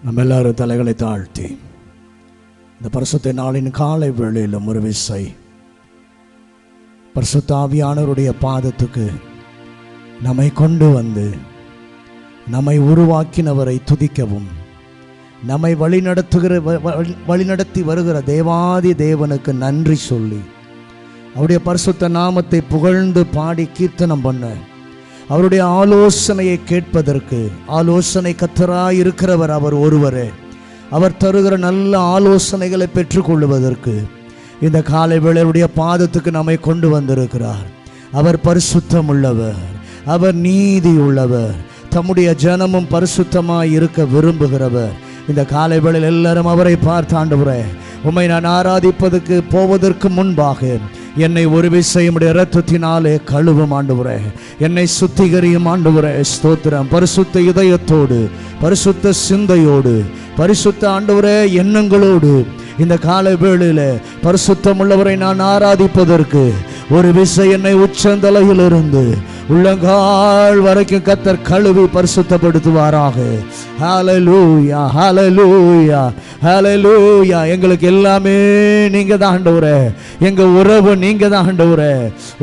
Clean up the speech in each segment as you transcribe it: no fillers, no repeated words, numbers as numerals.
நம்ம எல்லாரும் தலைகளை தாழ்த்தி இந்த பரிசுத்த நாளின் காலை வேளையிலும் ஒரு விசை பரிசுத்த ஆவியானவருடைய பாதத்துக்கு நம்மை கொண்டு வந்து நம்மை உருவாக்கினவரை துதிக்கவும் நம்மை வழிநடத்தி வருகிற தேவாதி தேவனுக்கு நன்றி சொல்லி அவருடைய பரிசுத்த நாமத்தை புகழ்ந்து பாடி கீர்த்தனம் பண்ண அவருடைய ஆலோசனையை கேட்பதற்கு ஆலோசனை கர்த்தராய் இருக்கிறவர் அவர் ஒருவரே. அவர் தருகிற நல்ல ஆலோசனைகளை பெற்றுக்கொள்வதற்கு இந்த காலை வேளையுடைய பாதத்துக்கு நம்மை கொண்டு வந்திருக்கிறார். அவர் பரிசுத்தம் உள்ளவர், அவர் நீதி உள்ளவர், தம்முடைய ஜனமும் பரிசுத்தமாய் இருக்க விரும்புகிறவர். இந்த காலை வேளையில் எல்லாரும் அவரை பார்த்து, ஆண்டவரே உம்மை நான் ஆராதிப்பதற்கு போவதற்கு முன்பாக என்னை ஒரு விசையும் இரத்தத்தினாலே கழுவும் ஆண்டவரே, என்னை சுத்திகரியும் ஆண்டவரே. ஸ்தோத்திரம். பரிசுத்த இதயத்தோடு, பரிசுத்த சிந்தையோடு, பரிசுத்த ஆண்டவரே எண்ணங்களோடு இந்த காலை வேளையில பரிசுத்தம் உள்ளவரை நான் ஆராதிப்பதற்கு ஒரு விசை என்னை உச்சந்தலையிலிருந்து உள்ளங்கால் வரைக்கும் கர்த்தர் கழுவி பரிசுத்தப்படுத்துவாராக. ஹல்லேலூயா, ஹல்லேலூயா, ஹல்லேலூயா. எங்களுக்கு எல்லாமே நீங்க தான் ஆண்டவரே, எங்க உறவு நீங்க தான் ஆண்டவரே.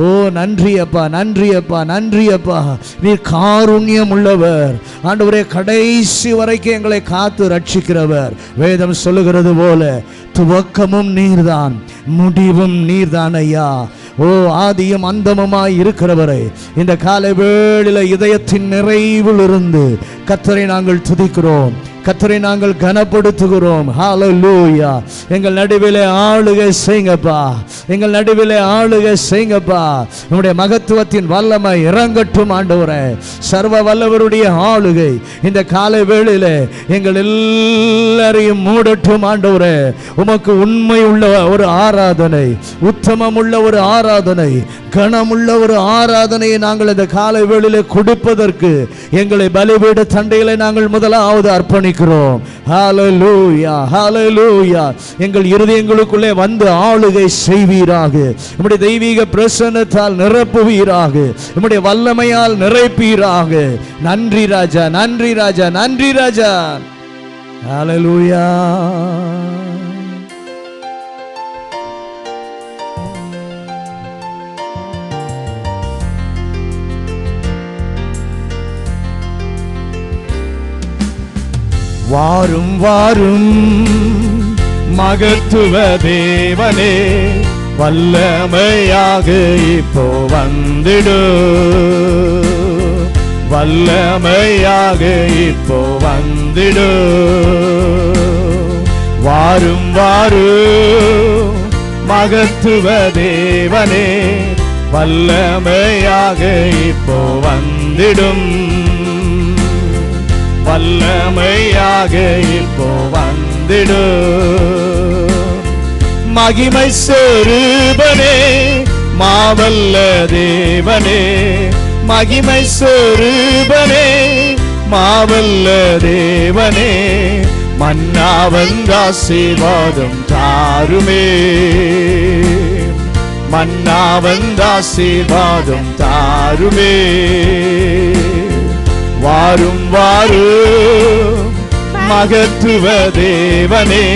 ஓ நன்றி அப்பா, நன்றி அப்பா, நன்றி அப்பா. நீர் காருண்யம் உள்ளவர் ஆண்டவரே, கடைசி வரைக்கும் எங்களை காத்து ரட்சிக்கிறவர். வேதம் சொல்லுகிறது போல துவக்கமும் நீர்தான், முடிவும் நீர்தான் ஐயா. ஓ ஆதியும் அந்தமுமாய் இருக்கிறவரை இந்த காலை வேளையில இதயத்தின் நிறைவில் இருந்து கர்த்தரை நாங்கள் துதிக்கிறோம், கர்த்தரை நாங்கள் கனப்படுத்துகிறோம். ஹல்லேலூயா. எங்கள் நடுவிலே ஆளுகை செய்யுங்கப்பா, எங்கள் நடுவிலே ஆளுகை செய்யுங்கப்பா. நம்முடைய மகத்துவத்தின் வல்லமை இறங்கட்டும் ஆண்டவரே. சர்வ வல்லவருடைய ஆளுகை இந்த காலை வேளையிலே எங்கள் எல்லாரையும் மூடட்டும் ஆண்டவரே. உமக்கு உண்மை உள்ள ஒரு ஆராதனை, உத்தமம் உள்ள ஒரு ஆராதனை, கனமுள்ள ஒரு ஆராதனையை நாங்கள் இந்த காலை வேளையிலே கொடுப்பதற்கு எங்களை பலிபீட தண்டைகளை நாங்கள் முதலாவது அர்ப்பணிக்கிறோம். ஹல்லேலூயா, ஹல்லேலூயா. எங்கள் இருதயங்களுக்குள்ளே வந்து ஆளுகை செய்வீராக, நம்முடைய தெய்வீக பிரசன்னத்தால் நிரப்புவீராக, நம்முடைய வல்லமையால் நிறைப்பீராக. நன்றி ராஜா, நன்றி ராஜா, நன்றி ராஜா. ஹல்லேலூயா. வாரும் வாரும் மகத்துவ தேவனே, வல்லமையாக இப்போ வந்திடு, வல்லமையாக இப்போ வந்திடு. வாரும் வாரும் மகத்துவ தேவனே, வல்லமையாக இப்போ வந்திடும், வல்லமையாக இப்போ வந்திடு. மகிமை சொரூபனே, மாவல்ல தேவனே, மகிமை சொரூபனே, மாவல்ல தேவனே, மன்னாவந்த ஆசீர்வாதம் தாருமே, மன்னாவந்த ஆசீர்வாதம் தாருமே. வாரும் வாரும் மகத்துவ தேவனே,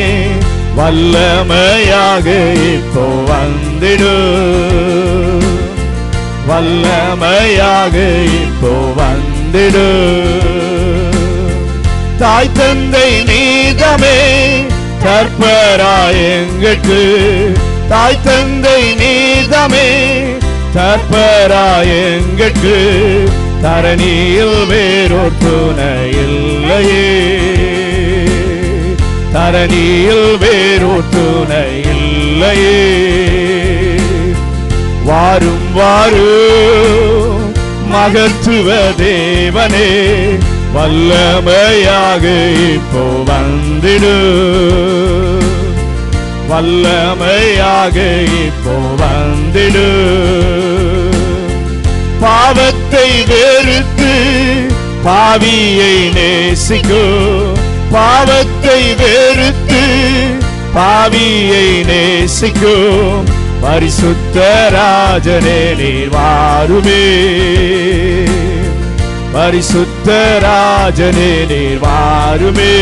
வல்லமையாக இப்போ வந்திடு, வல்லமையாக இப்போ வந்திடு. தாய் தந்தை நீதமே தற்பராய் எங்களுக்கு, தாய் தந்தை நீதமே தற்பராய் எங்களுக்கு, தரணியில் வேறொரு துணை இல்லையே, தரணியில் வேறொரு துணை இல்லையே. வாரும் வாரும் மகத்துவ தேவனே, வல்லமையாக இப்போ வந்திடு, வல்லமையாக இப்போ வந்திடு. பாவத்தை வெறுத்து பாவியை நேசிக்கும், பாவத்தை வெறுத்து பாவியை நேசிக்கும் பரிசுத்த ராஜனே நீர் வாருமே, பரிசுத்த ராஜனே நீர் வாருமே.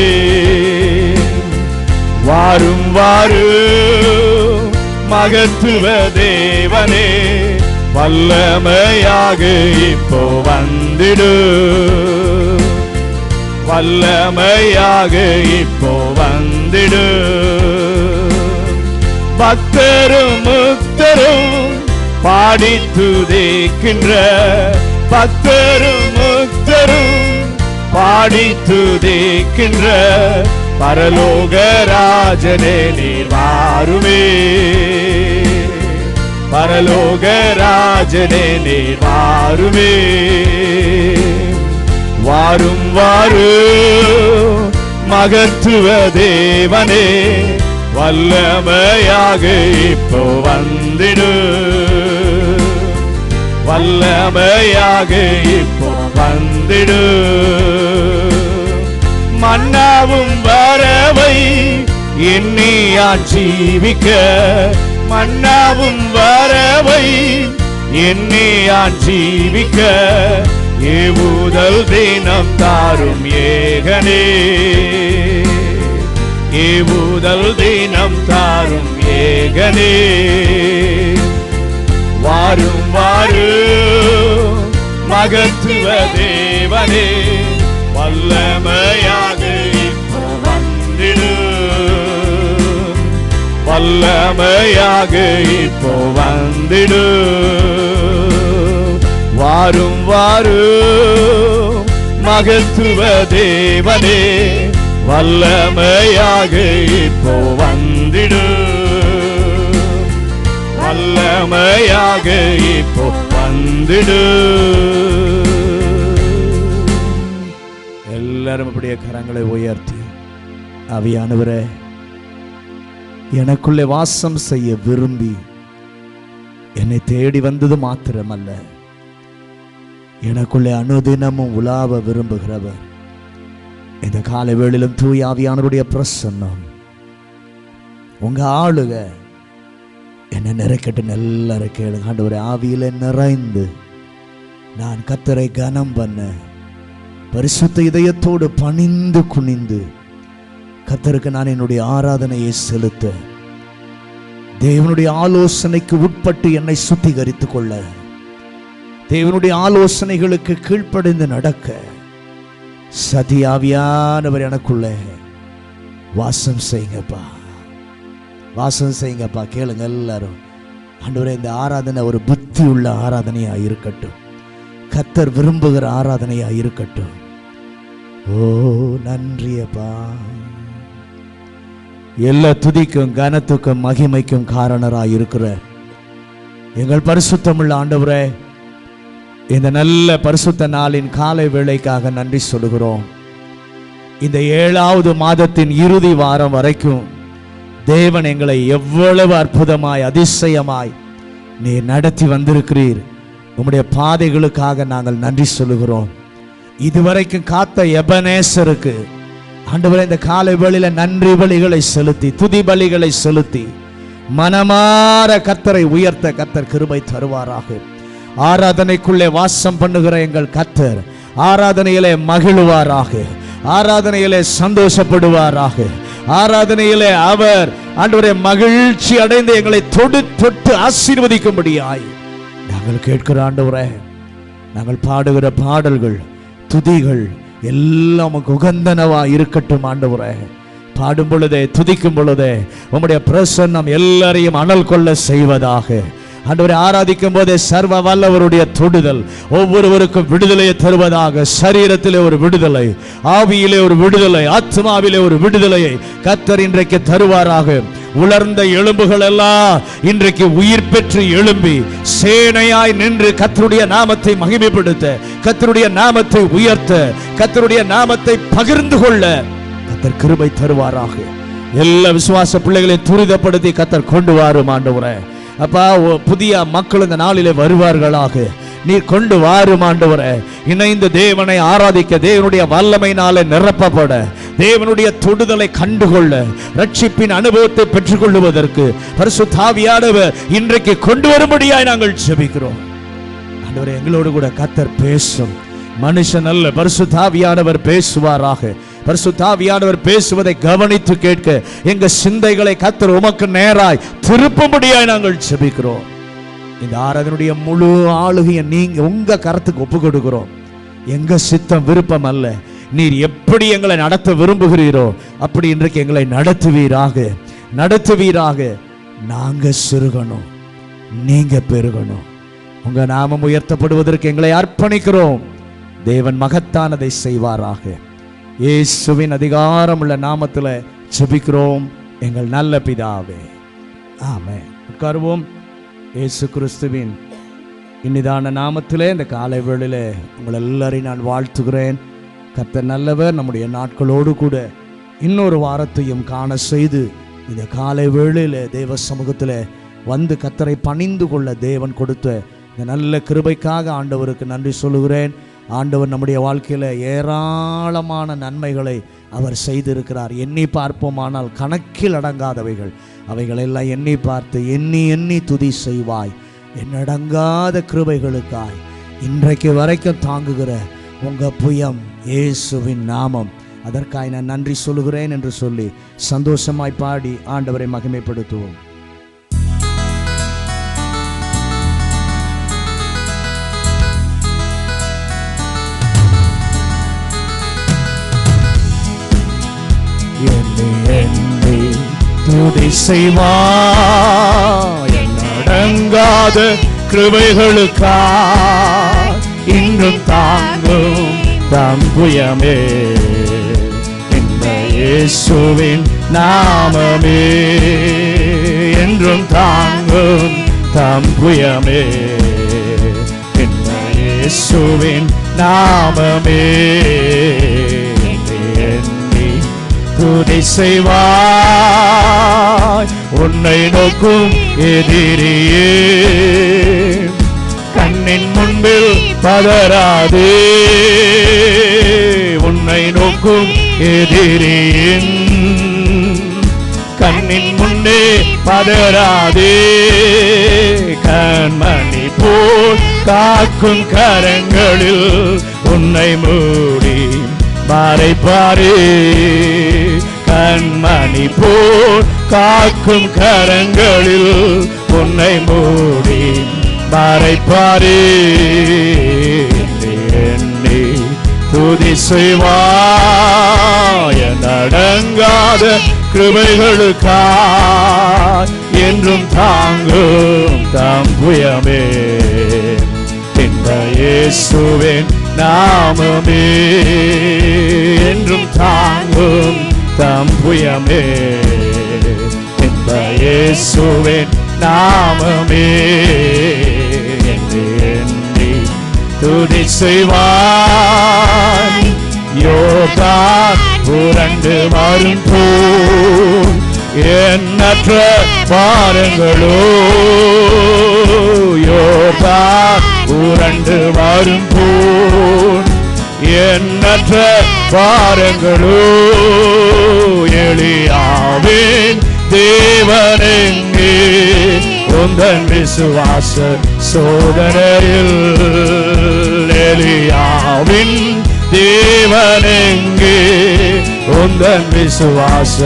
வாரும் வாரும் மகத்துவ தேவனே, வல்லமையாக இப்போ வந்திடு. வல்லமையாக இப்போ வந்திடு. பக்தரும் முக்தரும் பாடி துதிக்கின்ற, பக்தரும் முக்தரும் பாடி துதிக்கின்ற பரலோக ராஜனே நீர் வாருமே. பரலோக ராஜனே நீர் வாருமே. வாரும் வாரும் மகத்துவ தேவனே, வல்லமையாக இப்போ வந்திடு. வல்லமையாக இப்போ வந்திடு. மன்னாவும் வரவை எண்ணியான் ஜீவிக்க, மன்னாவும் வரவை எண்ணியான் ஜீவிக்க, ஏவுதல் தினம் தாரும் ஏகனே. ஏவுதல் தினம் தாரும் ஏகனே. வாரும் வாரும் மகத்துவ தேவனே, வல்லமையாக இப்போ வந்திடு. வல்லமையாக இப்போ வந்திடு. வாரும் வாரும் மகத்துவ தேவனே, வல்லமையாக இப்போ வந்திடு. வல்லமையாக இப்போ வந்திடு. எல்லாரும் அப்படியே கரங்களை உயர்த்தி, ஆவியானவரே எனக்குள்ளே வாசம் செய்ய விரும்பி என்னை தேடி வந்தது மாத்திரமல்ல, எனக்குள்ளே அனுதினமும் உலாவ விரும்புகிறவர் இந்த காலை வேளையிலும் தூய ஆவியானவருடைய பிரசன்னம் உங்க ஆளுக என்ன நிறைக்கட்டும். எல்லாரும் கேளுங்க. ஆண்டவரே, ஆவியில நிறைந்து நான் கர்த்தரை கனம் பண்ண, பரிசுத்த இதயத்தோடு பணிந்து குனிந்து கர்த்தருக்கு நான் என்னுடைய ஆராதனையை செலுத்த, தேவனுடைய ஆலோசனைக்கு உட்பட்டு என்னை சுத்திகரித்துக் கொள்ள, தேவனுடைய ஆலோசனைகளுக்கு கீழ்ப்படிந்து நடக்க சதியாவியானவர் எனக்குள்ள வாசம் செய்யுங்கப்பா. வாசம் செய்யுங்கப்பா. கேளுங்க எல்லாரும். ஆண்டவரே, இந்த ஆராதனை ஒரு புத்தி உள்ள ஆராதனையா இருக்கட்டும். கர்த்தர் விரும்புகிற ஆராதனையா இருக்கட்டும். ஓ நன்றியப்பா. எல்லா துதிக்கும் கனத்துக்கும் மகிமைக்கும் காரணராய் இருக்கிற எங்கள் பரிசுத்தமுள்ள ஆண்டவரே, இந்த நல்ல பரிசுத்த நாளின் காலை வேளைக்காக நன்றி சொல்லுகிறோம். இந்த 7வது மாதத்தின் இறுதி வாரம் வரைக்கும் தேவன் எங்களை எவ்வளவு அற்புதமாய் அதிசயமாய் நீர் நடத்தி வந்திருக்கிறீர். உம்முடைய பாதைகளுக்காக நாங்கள் நன்றி சொல்லுகிறோம். இதுவரைக்கும் காத்த எபனேசருக்கு ஆண்டவரே, இந்த காலை வேளையில நன்றி பலிகளை செலுத்தி, துதி பலிகளை செலுத்தி மனமார கர்த்தரை உயர்த்த கர்த்தர் கிருபை தருவாராக. ஆராதனைக்குள்ளே வாசம் பண்ணுகிற எங்கள் கர்த்தர் ஆராதனையிலே மகிழ்வாராக, ஆராதனையிலே சந்தோஷப்படுவாராக, ஆராதனையிலே அவர் ஆண்டவரே மகிழ்ச்சி அடைந்து எங்களை தொட்டு ஆசீர்வதிக்கும்படியாய் நாங்கள் கேட்கிற ஆண்டவரே, நாங்கள் பாடுகிற பாடல்கள் துதிகள் எல்லாம் உகந்தனவா இருக்கட்டும். ஆண்டவரே, பாடும் பொழுதே துதிக்கும் பொழுதே உம்முடைய பிரசன்னம் எல்லாரையும் அனல் கொள்ள செய்வதாக. ஆண்டவரை ஆராதிக்கும் போதே சர்வ வல்லவருடைய தொடுதல் ஒவ்வொருவருக்கும் விடுதலையை தருவதாக. சரீரத்திலே ஒரு விடுதலை, ஆவியிலே ஒரு விடுதலை, ஆத்மாவிலே ஒரு விடுதலையை கர்த்தர் இன்றைக்கு தருவாராக. உலர்ந்த எலும்புகள் எல்லாம் இன்றைக்கு உயிர் பெற்று எழும்பி சேனையாய் நின்று கர்த்தருடைய நாமத்தை மகிமைப்படுத்த, கர்த்தருடைய நாமத்தை உயர்த்த, கர்த்தருடைய நாமத்தை பகிர்ந்து கொள்ள கர்த்தர் கிருபை தருவாராக. எல்லா விசுவாச பிள்ளைகளை துரிதப்படுத்தி கர்த்தர் கொண்டு வாரும் ஆண்டவரே. அப்பா, புதிய மக்கள் இந்த நாளிலே வருவார்களாக. நீர் கொண்டு வாரும் ஆண்டவரே. இணைந்து தேவனை ஆராதிக்க, தேவனுடைய வல்லமையினாலே நிரப்பப்பட, தேவனுடைய தொடுதலை கண்டுகொள்ள, ரட்சிப்பின் அனுபவத்தை பெற்றுக் கொள்வதற்கு பரிசுத்த ஆவியானவர் இன்றைக்கு கொண்டு வரும்படியாய் நாங்கள் ஜெபிக்கிறோம். ஆண்டவரே, எங்களோடு கூட கர்த்தர் பேசும். மனுஷன் அல்ல, பரிசுத்த ஆவியானவர் பேசுவாராக. பரிசுத்த ஆவியானவர் பேசுவதை கவனித்து கேட்க எங்க சிந்தைகளை கர்த்தர் உமக்கு நேராய் திருப்பும்படியாய் நாங்கள் ஜெபிக்கிறோம். இந்த ஆராதனுடைய முழு ஆளுகையை நீங்க உங்க கரத்துக்கு ஒப்பு கொடுக்கிறோம். எங்க சித்தம் விருப்பம் அல்ல, நீர் எப்படி எங்களை நடத்த விரும்புகிறீரோ அப்படி இன்றைக்கு எங்களை நடத்துவீராக, நடத்துவீராக. நாங்க சிறுகணும், நீங்க பெருகணும். உங்க நாமம் உயர்த்தப்படுவதற்கு எங்களை அர்ப்பணிக்கிறோம். தேவன் மகத்தானதை செய்வாராக. இயேசுவின் அதிகாரம் உள்ள நாமத்தில் ஜெபிக்கிறோம் எங்கள் நல்ல பிதாவே, ஆமென். உட்காருவோம். இயேசு கிறிஸ்துவின் இனிதான நாமத்திலே இந்த காலை வேளையிலே உங்கள் எல்லாரையும் நான் வாழ்த்துகிறேன். கர்த்தர் நல்லவர். நம்முடைய நாட்களோடு கூட இன்னொரு வாரத்தையும் காண செய்து இந்த காலை வேளையிலே தேவ சமூகத்தில் வந்து கர்த்தரை பணிந்து கொள்ள தேவன் கொடுத்த இந்த நல்ல கிருபைக்காக ஆண்டவருக்கு நன்றி சொல்லுகிறேன். ஆண்டவர் நம்முடைய வாழ்க்கையில் ஏராளமான நன்மைகளை அவர் செய்திருக்கிறார். எண்ணி பார்ப்போமானால் கணக்கில் அடங்காதவைகள். அவைகளெல்லாம் எண்ணி பார்த்து எண்ணி எண்ணி துதி செய்வாய். எண்ணடங்காத கிருபைகளுக்காய் இன்றைக்கு வரைக்கும் தாங்குகிற உங்க புயம் இயேசுவின் நாமம், அதற்காக நான் நன்றி சொல்லுகிறேன் என்று சொல்லி சந்தோஷமாய் பாடி ஆண்டவரை மகிமைப்படுத்துவோம். துதி செய்வாய் எண்ணடங்காத கிருபைகளுக்காய் இன்றும் தாங்கும் தம்புயமே இந்த இயேசுவின் நாமமே. என்றும் தாங்கும் தம்புயமே இந்த இயேசுவின் நாமமே. துதி செய்வாய் உன்னை நோக்கும் எதிரியே, கண்ணின் முன்பில் பதறாதே. உன்னை நோக்கும் எதிரியின் கண்ணின் முன்னே பதறாதே. கண்மணி போல் காக்கும் கரங்களில் உன்னை மூடி மறைப்பாரே. கண்மணி போல் காக்கும் கரங்களில் உன்னை மூடி மறைப்பாரே. என்னை துதி செய்வாய் எண்ணடங்காத கிருபைகளுக்காய் என்றும் தாங்கும் தம்புயமே இந்த இயேசுவின் நாமமே. என்றும் தாங்கும் தம்புயமே இந்த இயேசுவின் நாமமே. எண்ணி துதி செய்வாய் யோர்தான் புரண்டு வரும் போல் எண்ணற்ற பாரங்களோ. யோர்தான் புரண்டு வரும் போல் எண்ணற்ற பாரங்களோ. எலியாவின் தேவனெங்கே உந்தன் விசுவாச சோதனையில். எலியாவின் தேவனெங்கே உந்தன் விசுவாச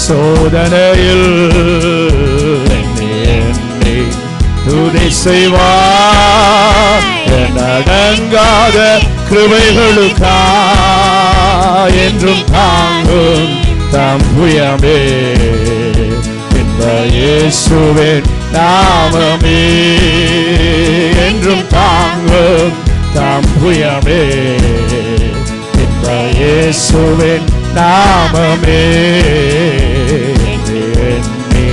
சோதனையில். என்னை துதி செய்வாய் எண்ணடங்காத கிருபைகளுக்காய் என்றும் தாங்கும் தம்புயமே இந்த இயேசுவின் நாமமே. என்றும் தாங்கும் தம்புயமே இந்த இயேசுவின் நாமமே. எண்ணி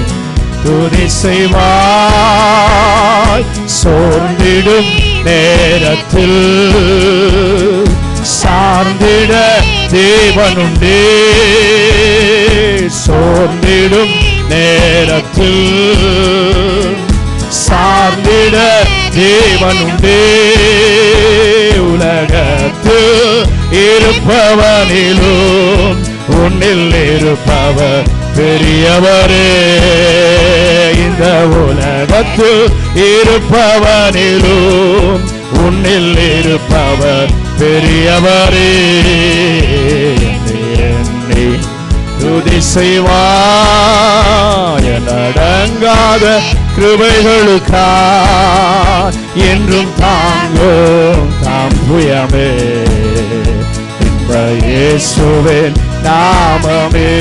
துதி செய்வாய் சோர்ந்திடும் நேரத்தில் சார்ந்திட தேவனுண்டே. சோர்ந்திடும் நேரத்தில் சார்ந்திட தேவனுண்டே. உலகத்து இருப்பவனிலும் உன்னில் இருப்பவர் பெரியவரே. இந்த உலகத்து இருப்பவனிலும் உன்னில் இருப்பவர் பெரியவரே. என்னை துதி செய்வாய் அடங்காத கிருபைகளுக்காய் என்றும் தாங்கும் தாம் புயமே. இந்த இயேசுவின் நாமமே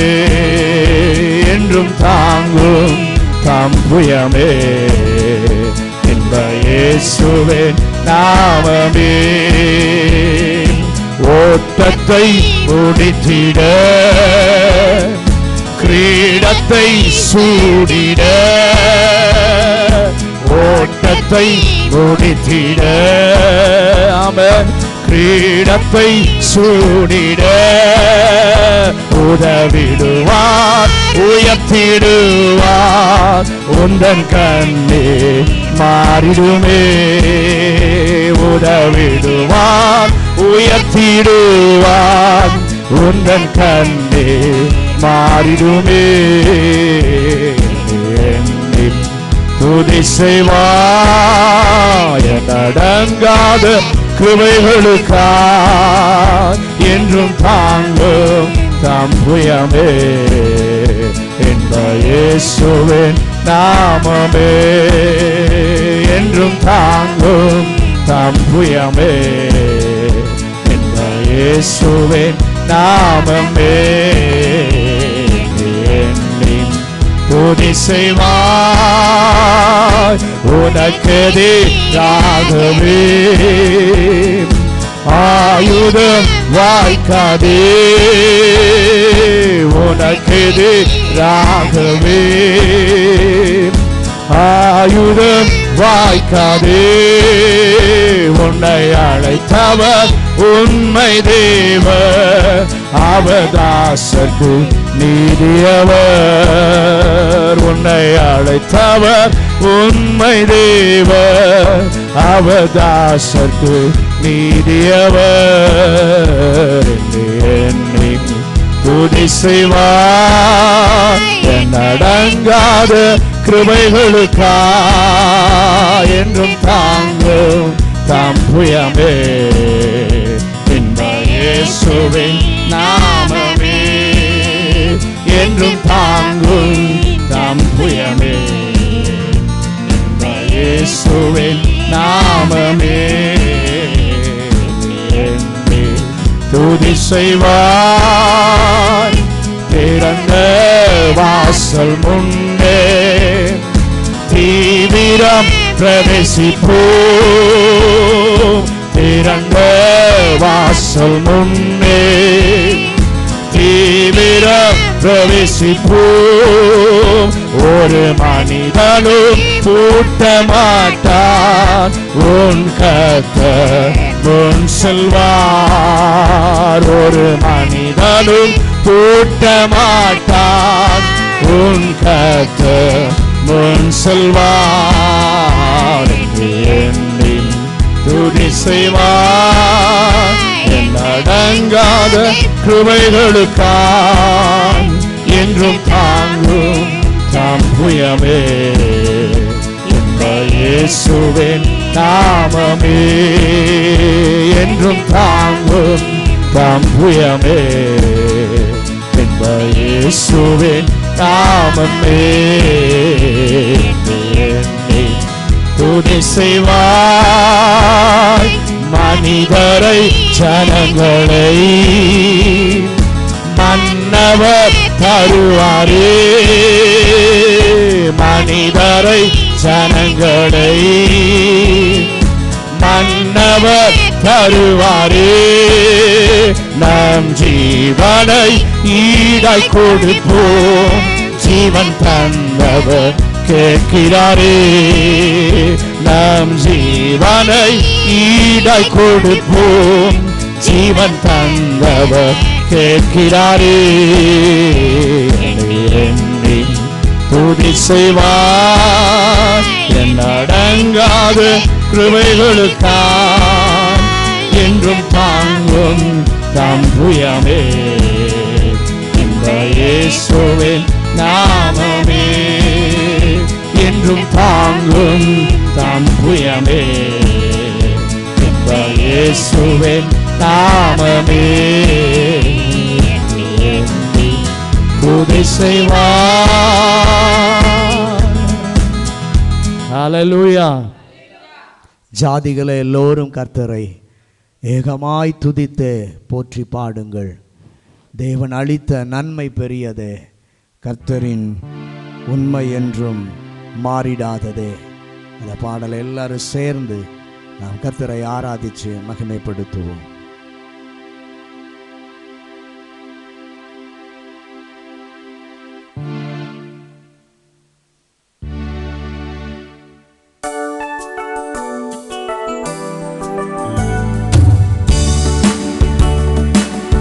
என்றும் தாங்கும் தாம் புயமே. இந்த இயேசுவின் நாமமே ஓட்டத்தை முடித்திட கிரீடத்தை சூடிட. ஓட்டத்தை முடித்திட ஆமென் கிரீடத்தை சூடிட. உதவிடுவார் உயர்த்திடுவார் உந்தன் கண்ணே மாறிடுமே. உதவிடுவார் உயர்த்திடுவார் உந்தன் கண்ணே மாறிடுமே. என்னில் துதி செய்வாய் அடங்காத கிருபைகளுக்காய் என்றும் தாங்கும் தாம் புயமே. இந்த இயேசுவின் நாமமே என்றும் தாங்கும் தாம் புயமே. இந்த இயேசுவின் நாமமே என்னில் துதி செய்வாய் உனக்கெதிராகவே ஆயுதம் வாய்க்காதே. உனக்கெதிராகவே ஆயுதம் வாய்க்காதே. உன்னை அழைத்தவர் உண்மை தேவர் அவதாசர்க்கு நீதியவர். உன்னை அழைத்தவர் உண்மை தேவர் அவதாசர்க்கு நீதியவர். என்னை துதி செய்வார் அடங்காத கிருபைகளுக்காய் என்றும் தாங்கும் தாம் புயமே. இந்த இயேசுவின் நாமமே என்றும் தாங்கும் தாம் புயமே. இந்த இயேசுவின் நாமமே என்னை துதி செய்வாய். திறந்த வாசல் முன்னே தீவிரம் பிரவேசிப்போம். திறந்த வாசல் முன்னே தீவிரம் பிரவேசிப்போம். ஒரு மனிதனும் பூட்ட மாட்டான் உன் கர்த்தர் முன் செல்வார். ஒரு மனிதனும் பூட்ட மாட்டான் உன் கர்த்தர் முன் செல்வார். என்னில் துதி செய்வார் அடங்காத கிருபைகளுக்காய் என்றும் தாங்கும் தாம் புயமே. இந்த இயேசுவின் நாமமே என்றும் தாங்கும் தாம் புயமே. இந்த இயேசுவின் நாமமே என்னை துதி செய்வாய். மனிதரை ஜனங்களை மன்னவர் தருவாரே. மனிதரை ஜனங்களை மன்னவர் தருவாரே. நம் ஜீவனை ஈடாய் கொடுப்போம். ஜீவன் தந்தவர் கேட்கிறாரே. நம் ஜீவனை ஈடாய் கொடுப்போம். ஜீவன் தந்தவர் கேட்கிறாரே. என்னை துதி செய்வார் அடங்காத கிருபைகளுக்காய் என்றும் தாங்கும் தாம் புயமே. இந்த இயேசுவின் நாமமே என்றும் தாங்கும் தாம் புயமே. இயேசுவின் நாமமே துதி செய்வார். ஹல்லேலூயா. ஜாதிகளே எல்லோரும் கர்த்தரை ஏகமாய் துதித்து போற்றி பாடுங்கள். தேவன் அளித்த நன்மை பெரியதே, கர்த்தரின் உண்மை என்றும் மாறிடாததே. அந்த பாடலை எல்லாரும் சேர்ந்து நாம் கர்த்தரை ஆராதித்து மகிமைப்படுத்துவோம்.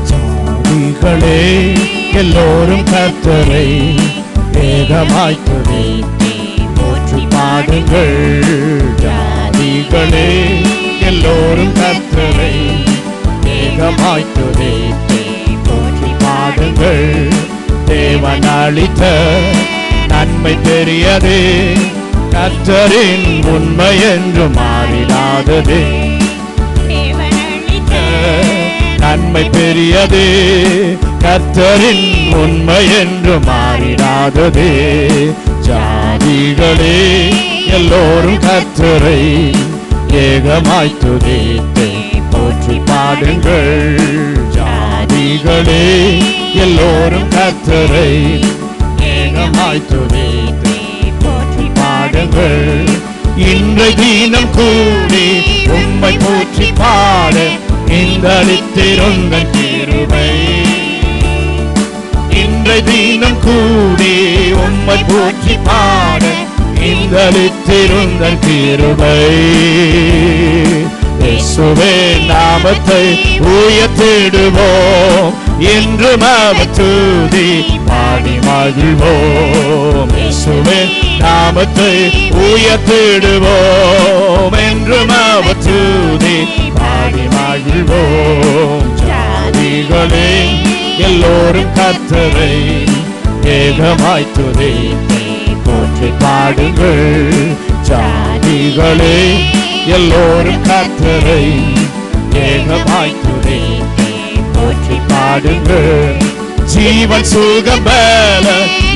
ஜாதிகளே எல்லோரும் கர்த்தரை ஏகமாய் துதித்து போற்றி பாடுங்கள். ஜாதிகளே எல்லோரும் கர்த்தரை ஏகமாய் துதித்து போற்றி பாடுங்கள். தேவன் அளித்த நன்மை பெரியது, கர்த்தரின் உண்மை என்று மாறிடாதது. நன்மை பெரியது, கர்த்தரின் உண்மை என்று மாறிடாதது. ஜாதிகளே எல்லோரும் கர்த்தரை ஏகமாய் துதித்து போற்றி பாடுங்கள். ஜாதிகளே எல்லோரும் கர்த்தரை ஏகமாய் துதித்து போற்றி பாடுங்கள். இன்றை தினம் கூடி உம்மை போற்றி பாட இந்தளித்திருந்தன் கிருபை. இன்றை தினம் கூடி உம்மை போற்றி பாட இந்தளித்திருந்தன் கிருபை. இயேசுவே நாமத்தை உயர்த்திடுவோம், என்றும் அவர் துதி பாடி மகிழ்வோம். இயேசுவே நாமத்தை உயர்த்திடுவோம், என்றும் அவர் துதி பாடி மகிழ்வோம். ஜாதிகளே எல்லோரும் கர்த்தரை ஏகமாய் துதித்து போற்றி பாடுங்கள். ஜாதிகளே எல்லோரும் கர்த்தரை ஏகமாய் துதித்து போற்றி பாடுங்கள். ஜீவன் சுகம் பல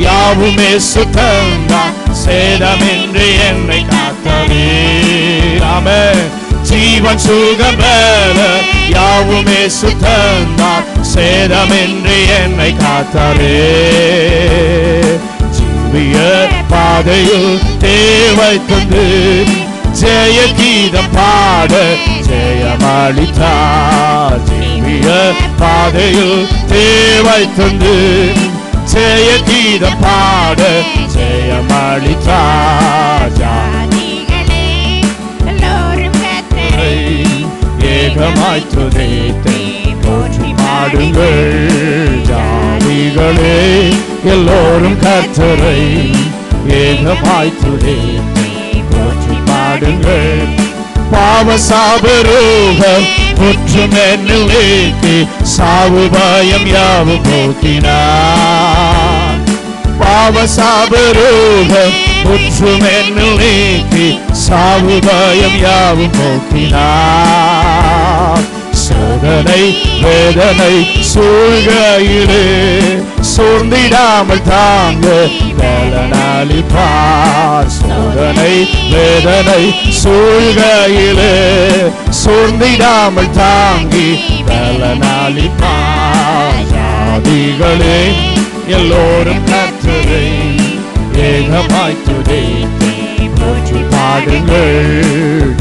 யாவுமே சுத்தந்தான், சேதமின்றி என்னை காத்தவே. ஆமென். ஜீவன் சுகம் பல யாவுமே சுத்தந்தான், சேதமின்றி என்னை காத்தவே. ஜீவிய பாதையில் தேவை தந்து ஜெய கீதம் பாட ஜெயமளித்தார். ஜீவிய பாதையில் தேவை தந்து ஜெய கீதம் பாட ஜெயமளித்தார். ஜாதிகளே எல்லோரும் கர்த்தரை ஏகமாய் துதித்து போற்றி பாடுங்கள். ஜாதிகளே எல்லோரும் கர்த்தரை ஏகமாய் துதித்து போற்றி பாடுங்கள். பாவ சாபரோகம் முற்றும் என்னில் நீக்கி சாவு பயம் யாவும் போக்கினார். பாவ சாபரோகம் முற்றும் என்னில் நீக்கி சாவு பயம் யாவும் போக்கினார். சோதனை வேதனை சூழ்கையிலே சோர்ந்திடாமல் தாங்க பலனளிப்பார். சோதனை வேதனை சூழ்கையிலே சோர்ந்திடாமல் தாங்கி பலனளிப்பார். ஜாதிகளே எல்லோரும் கர்த்தரை ஏகமாய் துதித்து போற்றி பாடுங்கள்.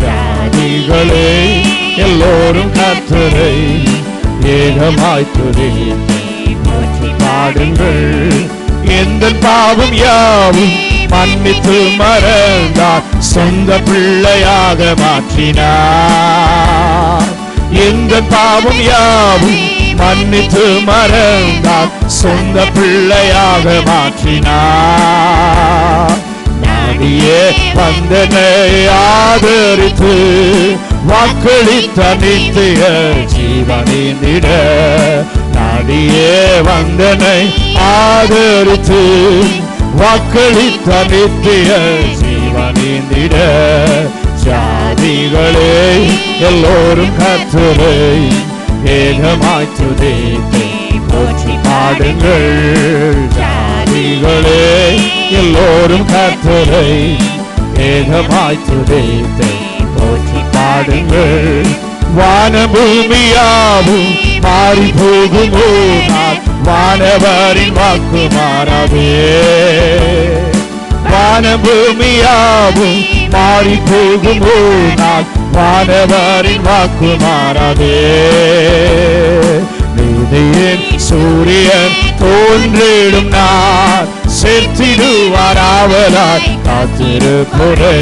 ஜாதிகளே எல்லோரும் கர்த்தரை ஏகமாய் துதித்து போற்றி பாடுங்கள். எந்த பாவம் யாவும் மன்னித்து மறந்தார், சொந்த பிள்ளையாக மாற்றினார். எந்த பாவம் யாவும் மன்னித்து மறந்தார், சொந்த பிள்ளையாக மாற்றினார். நாடியே வந்தனை ஆதரித்து வாக்களித்த நித்திய ஜீவனிந்திட. நாடியே வந்தனை ஆதரித்து வாக்களித்த நித்திய ஜீவனிந்திட. ஜாதிகளே எல்லோரும் கர்த்தரை ஏகமாய் துதித்து போற்றி பாடுங்கள். ஜாதிகளே எல்லோரும் கர்த்தரை ஏகமாய் துதித்து போற்றி பாடுங்கள். வானபூமியாவும் மாறி போகுமோ நான் வானவரின் வாக்கு மாறாதே. வானபூமியாவும் மாறி போகுமோ நான் வானவரின் வாக்கு மாறாதே. நீதியின் சூரியன் தோன்றிடும் நான் சேர்த்திடுவாராவலாய் காத்திருப்போரே.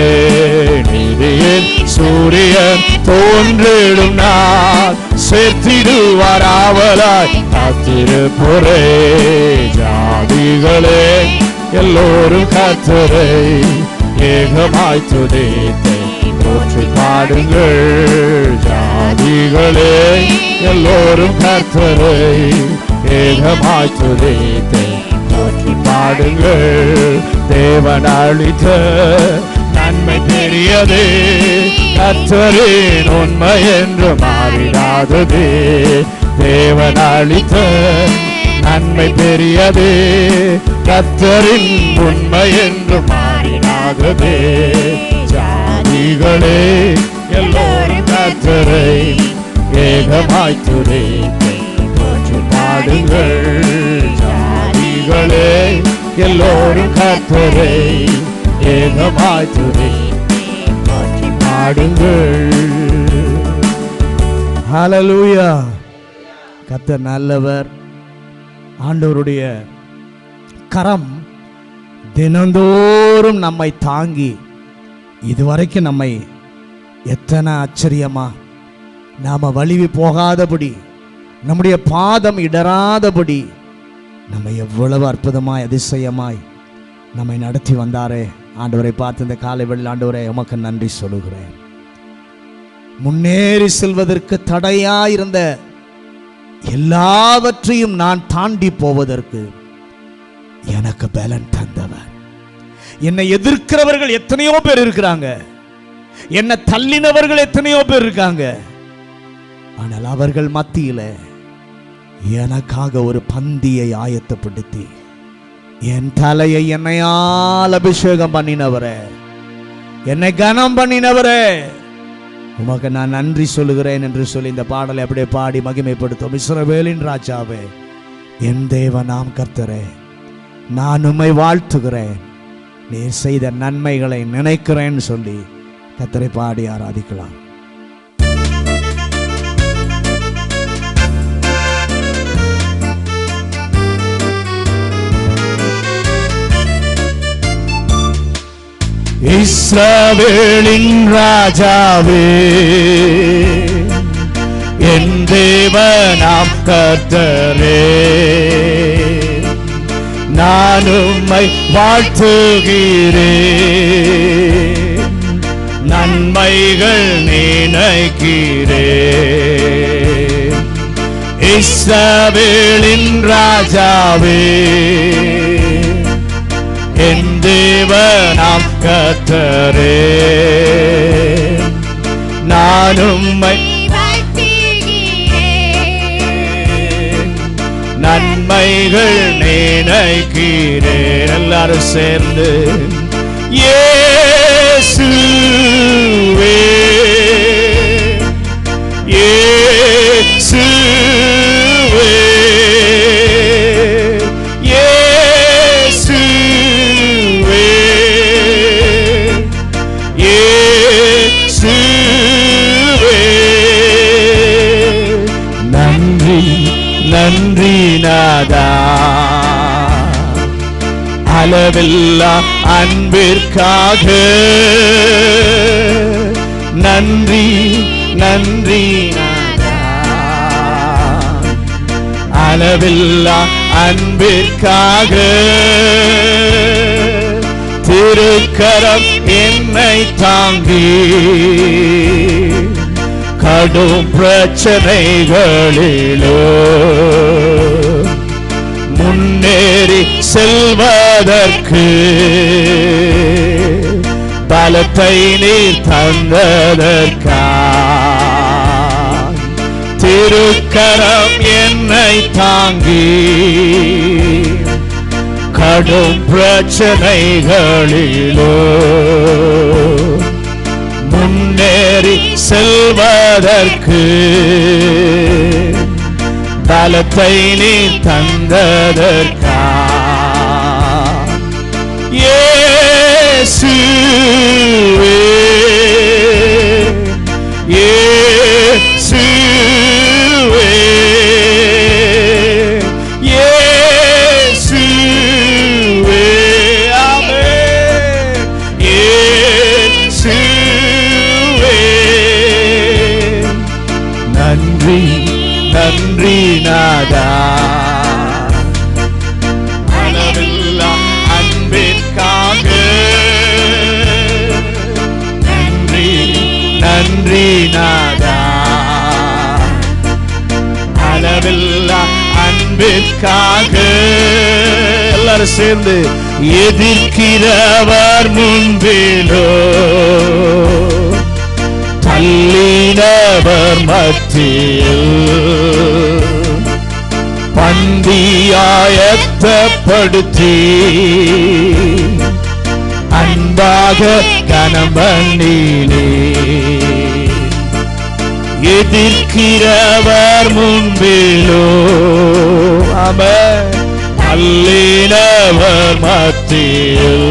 நீதியின் சூரியன் தோன்றிடும் நான் சேர்த்திடுவாராவலாய் காத்திருப்போரே. ஜாதிகளே எல்லோரும் கர்த்தரை ஏகமாய் துதித்து போற்றி பாடுங்கள். ஜாதிகளே எல்லோரும் கர்த்தரை ஏகமாய் துதித்து போற்றி பாடுங்கள். தேவன் அளித்த நன்மை பெரியதே, கர்த்தரின் உண்மை என்று மாறிடாததே. தேவன் அளித்த நன்மை பெரியதே, கர்த்தரின் உண்மை என்று மாறிடாததே. ஜாதிகளே எல்லோரும் கர்த்தரை ஏகமாய் துதித்து போற்றி பாடுங்கள். ஜாதிகளே எல்லோரும் கர்த்தரை ஏகமாய் துதித்து போற்றி பாடுங்கள். ஹல்லேலூயா. கர்த்தர் நல்லவர். ஆண்டவருடைய கரம் தினந்தோறும் நம்மை தாங்கி இதுவரைக்கும் நம்மை எத்தனை ஆச்சரியமா நாம வலிவி போகாதபடி, நம்முடைய பாதம் இடராதபடி நம்மை எவ்வளவு அற்புதமாய் அதிசயமாய் நம்மை நடத்தி வந்தாரே. ஆண்டவரை பார்த்து இந்த காலை வேளையில் ஆண்டவரே உமக்கு நன்றி சொல்லுகிறேன். முன்னேறி செல்வதற்கு தடையாயிருந்த எல்லாவற்றையும் நான் தாண்டி போவதற்கு எனக்கு பலன் தந்தவர். என்னை எதிர்க்கிறவர்கள் எத்தனையோ பேர் இருக்கிறாங்க, என்னை தள்ளினவர்கள் எத்தனையோ பேர் இருக்காங்க. ஆனால் அவர்கள் மத்தியில எனக்காக ஒரு பந்தியை ஆயத்தப்படுத்தி என் தலையை என்னையால் அபிஷேகம் பண்ணினவரே, என்னை கனம் பண்ணினவரே, உமக்கு நான் நன்றி சொல்லுகிறேன் என்று சொல்லி இந்த பாடலை அப்படியே பாடி மகிமைப்படுத்தும். இஸ்ரவேலின் ராஜாவே, என் தேவனாம் கர்த்தரே, நான் உம்மை வாழ்த்துகிறேன், நீர் செய்த நன்மைகளை நினைக்கிறேன்னு சொல்லி கர்த்தரை பாடி ஆராதிக்கலாம். இஸ்ரவேலின் ராஜாவே, என் தேவனாம் கர்த்தரே, நான் உம்மை வாழ்த்துகிறேன், நன்மைகள் நினைக்கிறேன். இஸ்ரவேலின் ராஜாவே, என் தேவனாம் கர்த்தரே, நான் உம்மை வாழ்த்துகிறேன், நன்மைகள் நினைக்கிறேன். எல்லாரும் சேர்ந்து இயேசுவே, இயேசுவே, நன்றி நாதா, அளவில்லா அன்பிற்காக நன்றி நன்றி நாதா, அளவில்லா அன்பிற்காக திருக்கரம் என்னை தாங்கி கடும் பிரச்சனைகளிலோ முன்னேறி செல்வதற்கு பலத்தை நீர் தந்ததற்காய் திருக்கரம் என்னை தாங்கி கடும் பிரச்சனைகளிலோ முன்னேறி செல்வதற்கு பலத்தை நீ தந்ததற்காய் இயேசுவே இயேசுவே இயேசுவே ஆமென் இயேசுவே நன்றி நன்றி நாதா அளவில்லா அன்பிற்காக நன்றி நன்றி நாதா அளவில்லா அன்பிற்காக எல்லாரும் சேர்ந்து எதிர்க்கிறவர் முன்பிலோ தள்ளினவர் மத்தியில் பந்தியாயத்தப்படுத்தி அன்பாக கனம் பண்ணினே எதிர்க்கிறவர் முன்பிலோ ஆமென் தள்ளினவர் மத்தியில்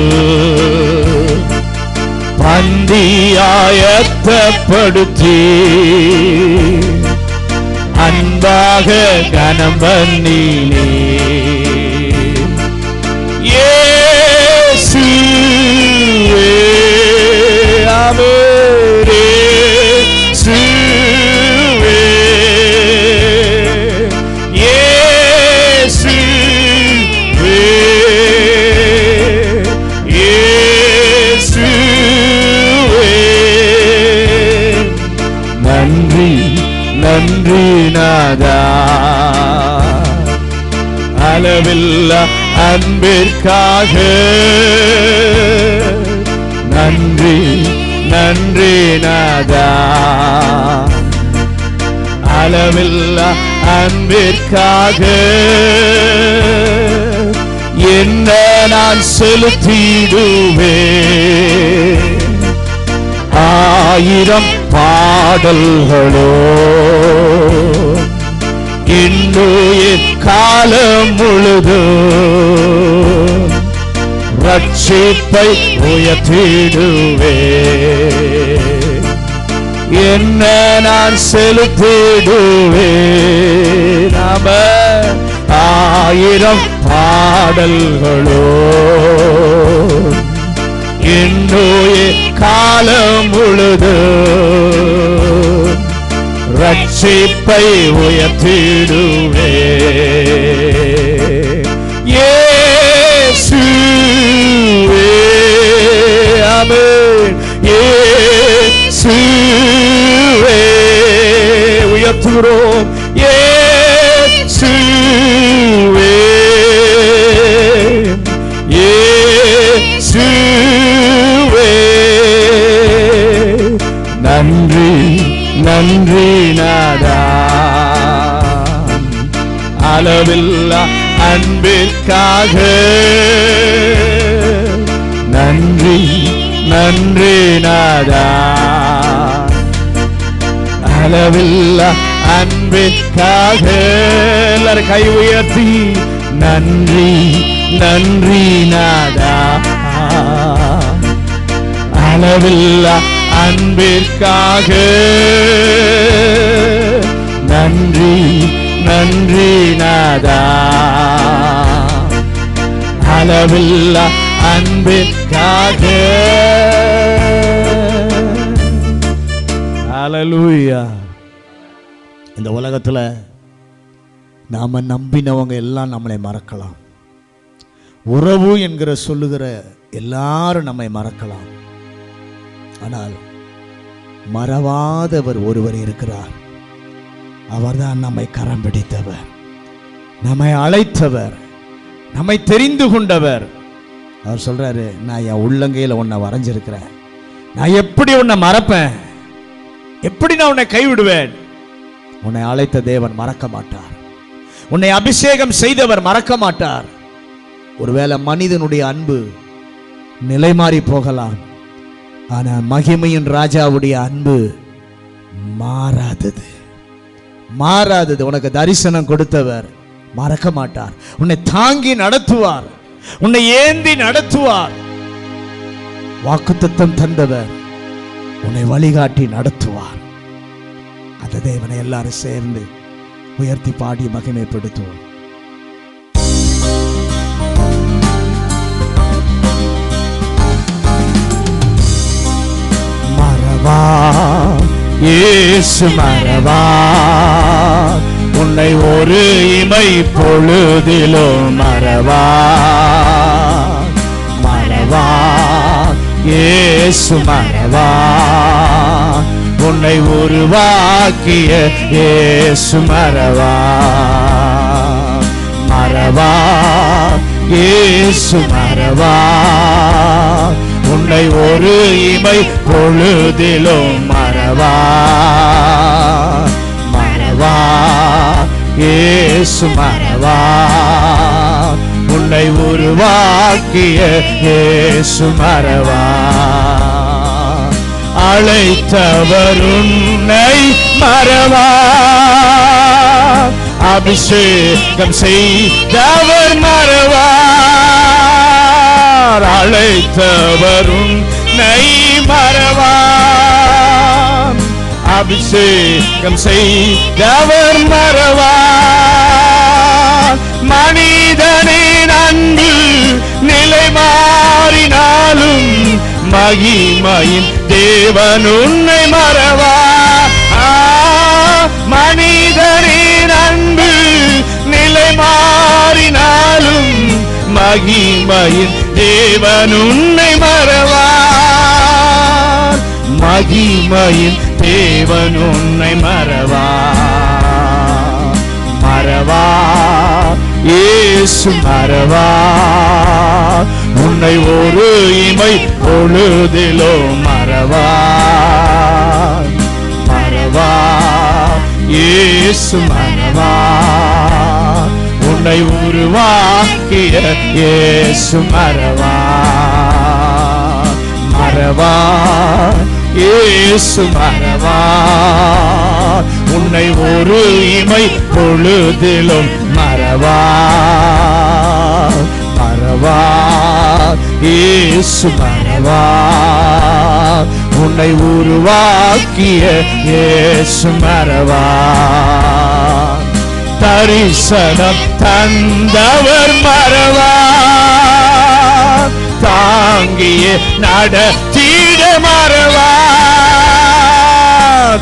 பந்தியாயத்தப்படுத்தி அன்பாக கனம் பண்ணினே இயேசுவே ஆமென் இயேசுவே இயேசுவே இயேசுவே நன்றி நன்றி நாதா அளவில்லா அன்பிற்காக நன்றி நன்றி நாதா அளவில்லா அன்பிற்காக என்ன நான் செலுத்திடுவேன் ஆயிரம் பாடல்களோ இன்னும் காலம் முழுதும் ரட்சிப்பை உயர்த்திடுவே என்ன நான் செலுத்திடுவேன் ஆயிரம் பாடல்களோ இன்னும் காலம் முழுதும் ரட்சிப்பை உயர்த்திடுவே இயேசுவே ஆமென் இயேசுவே உயர்த்துகிறோம் இயேசுவே இயேசுவே நன்றி நன்றி நாதா அளவில்லா அன்பிற்காக நன்றி நன்றி நாதா அளவில்லா அன்பிற்காக எல்லாரும் கை உயர்த்தி நன்றி நன்றி நாதா அளவில்லா அன்பிற்காக நன்றி நன்றி நாதா அளவில்லா அன்பிற்காக ஹல்லேலூயா. இந்த உலகத்துல நாம நம்பினவங்க எல்லாம் நம்மளை மறக்கலாம், உறவு என்கிற சொல்லுகிற எல்லாரும் நம்மை மறக்கலாம். ஆனால் மறவாதவர் ஒருவர் இருக்கிறார். அவர்தான் நம்மை கரம் பிடித்தவர், நம்மை அழைத்தவர், நம்மை தெரிந்து கொண்டவர். அவர் சொல்றாரு, நான் என் உள்ளங்கையில் உன்னை வரைஞ்சிருக்கிறேன், நான் எப்படி உன்னை மறப்பேன்? எப்படி நான் உன்னை கைவிடுவேன்? உன்னை அழைத்த தேவன் மறக்க மாட்டார். உன்னை அபிஷேகம் செய்தவர் மறக்க மாட்டார். ஒருவேளை மனிதனுடைய அன்பு நிலை மாறி போகலாம், ஆனால் மகிமையின் ராஜாவுடைய அன்பு மாறாதது. மாறாதது. உனக்கு தரிசனம் கொடுத்தவர் மறக்க மாட்டார். உன்னை தாங்கி நடத்துவார், உன்னை ஏந்தி நடத்துவார். வாக்குத்தத்தம் தந்தவர் உன்னை வழிகாட்டி நடத்துவார். அந்த தேவனை எல்லாரும் சேர்ந்து உயர்த்தி பாடி மகிமைப்படுத்துவோம். மறவா இயேசு மறவா, உன்னை ஒரு இமை பொழுதிலும் மறவா. மறவா இயேசு மறவா, உன்னை உருவாக்கிய இயேசு மறவா. மறவா இயேசு மறவா, உன்னை ஒரு இமை பொழுதிலும் மறவா. மறவா இயேசு மறவா, உன்னை உருவாக்கிய இயேசு மறவா. அழைத்தவர் உன்னை மறவா, அபிஷேகம் செய்தவர் மறவா. அழைத்தவர் உன்னை மறவா, அபிஷேகம் செய்தவர் மறவா. மனிதனின் அன்பு நிலை மாறினாலும் மகிமையின் தேவன் உன்னை மறவா. மனிதனின் அன்பு நிலை மாறினாலும் மகிமையின் தேவன் உன்னை மறவா. மகிமையின் தேவன் உன்னை மறவா. மறவா இயேசு மறவா, உன்னை ஒரு இமை பொழுதிலும் மறவா. மறவா இயேசு மறவா, உன்னை உருவாக்கிய இயேசு மறவா. மறவா இயேசு மறவா, உன்னை ஒரு இமை பொழுதிலும் மறவா. மறவா இயேசு மறவா, உன்னை உருவாக்கிய இயேசு மறவா. தரிசனம் தந்தவர் மறவா, தாங்கிய நடத்திட மறவா.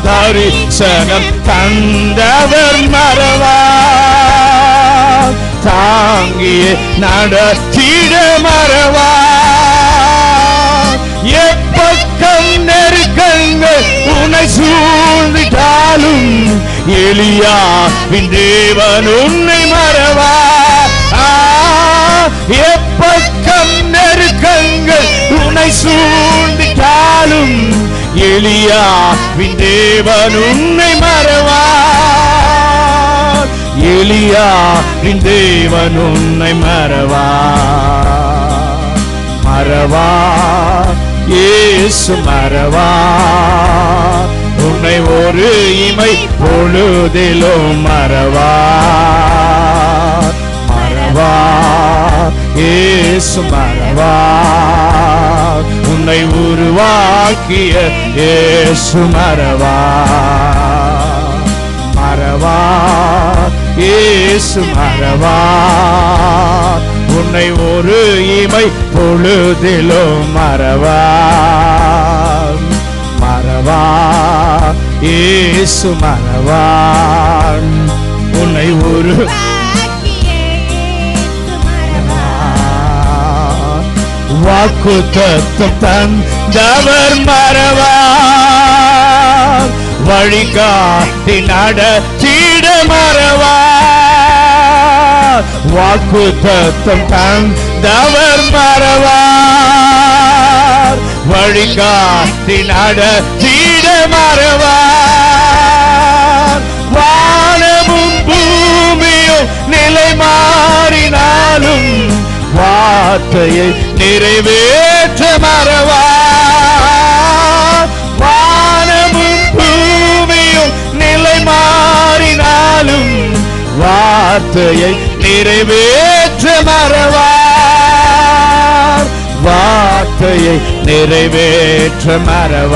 தரிசனம் தந்தவர் மறவா, தாங்கிய நடத்திட மறவா. எப்பக்கம் நெருக்கங்கள் உன்னை சூழ்ந்திட்டாலும் எலியாவின் தேவன் உன்னை மறவா. எப்பக்கம் நெருக்கங்கள் உன்னை சூழ்ந்திட்டாலும் எலியாவின் தேவன் உன்னை மறவா. எலியாவின் தேவன் உன்னை மறவா. மறவா இயேசு மறவா, உன்னை ஒரு இமை பொழுதிலும் மறவா. மறவா இயேசு மறவா, உன்னை உருவாக்கிய இயேசு மறவா. மறவா இயேசு மறவா, உன்னை ஒரு இமை பொழுதிலும் மறவா. மறவா இயேசு மறவா, உன்னை ஒரு வாக்குத்தத்தம் தந்தவர் மறவா. வழிகாட்டி நடத்திட மறவா. வாக்குத்தத்தம் தந்தவர் மறவா. வழிகாட்டி நடத்திட மறவார். வானமும் பூமியும் நிலை மாறினாலும் வார்த்தையை நிறைவேற்ற மறவார். வானமும் பூமியும் நிலை மாறினாலும் வார்த்தையை நிறைவேற்ற மறவார். வார்த்தையை நிறைவேற்ற மறவார்.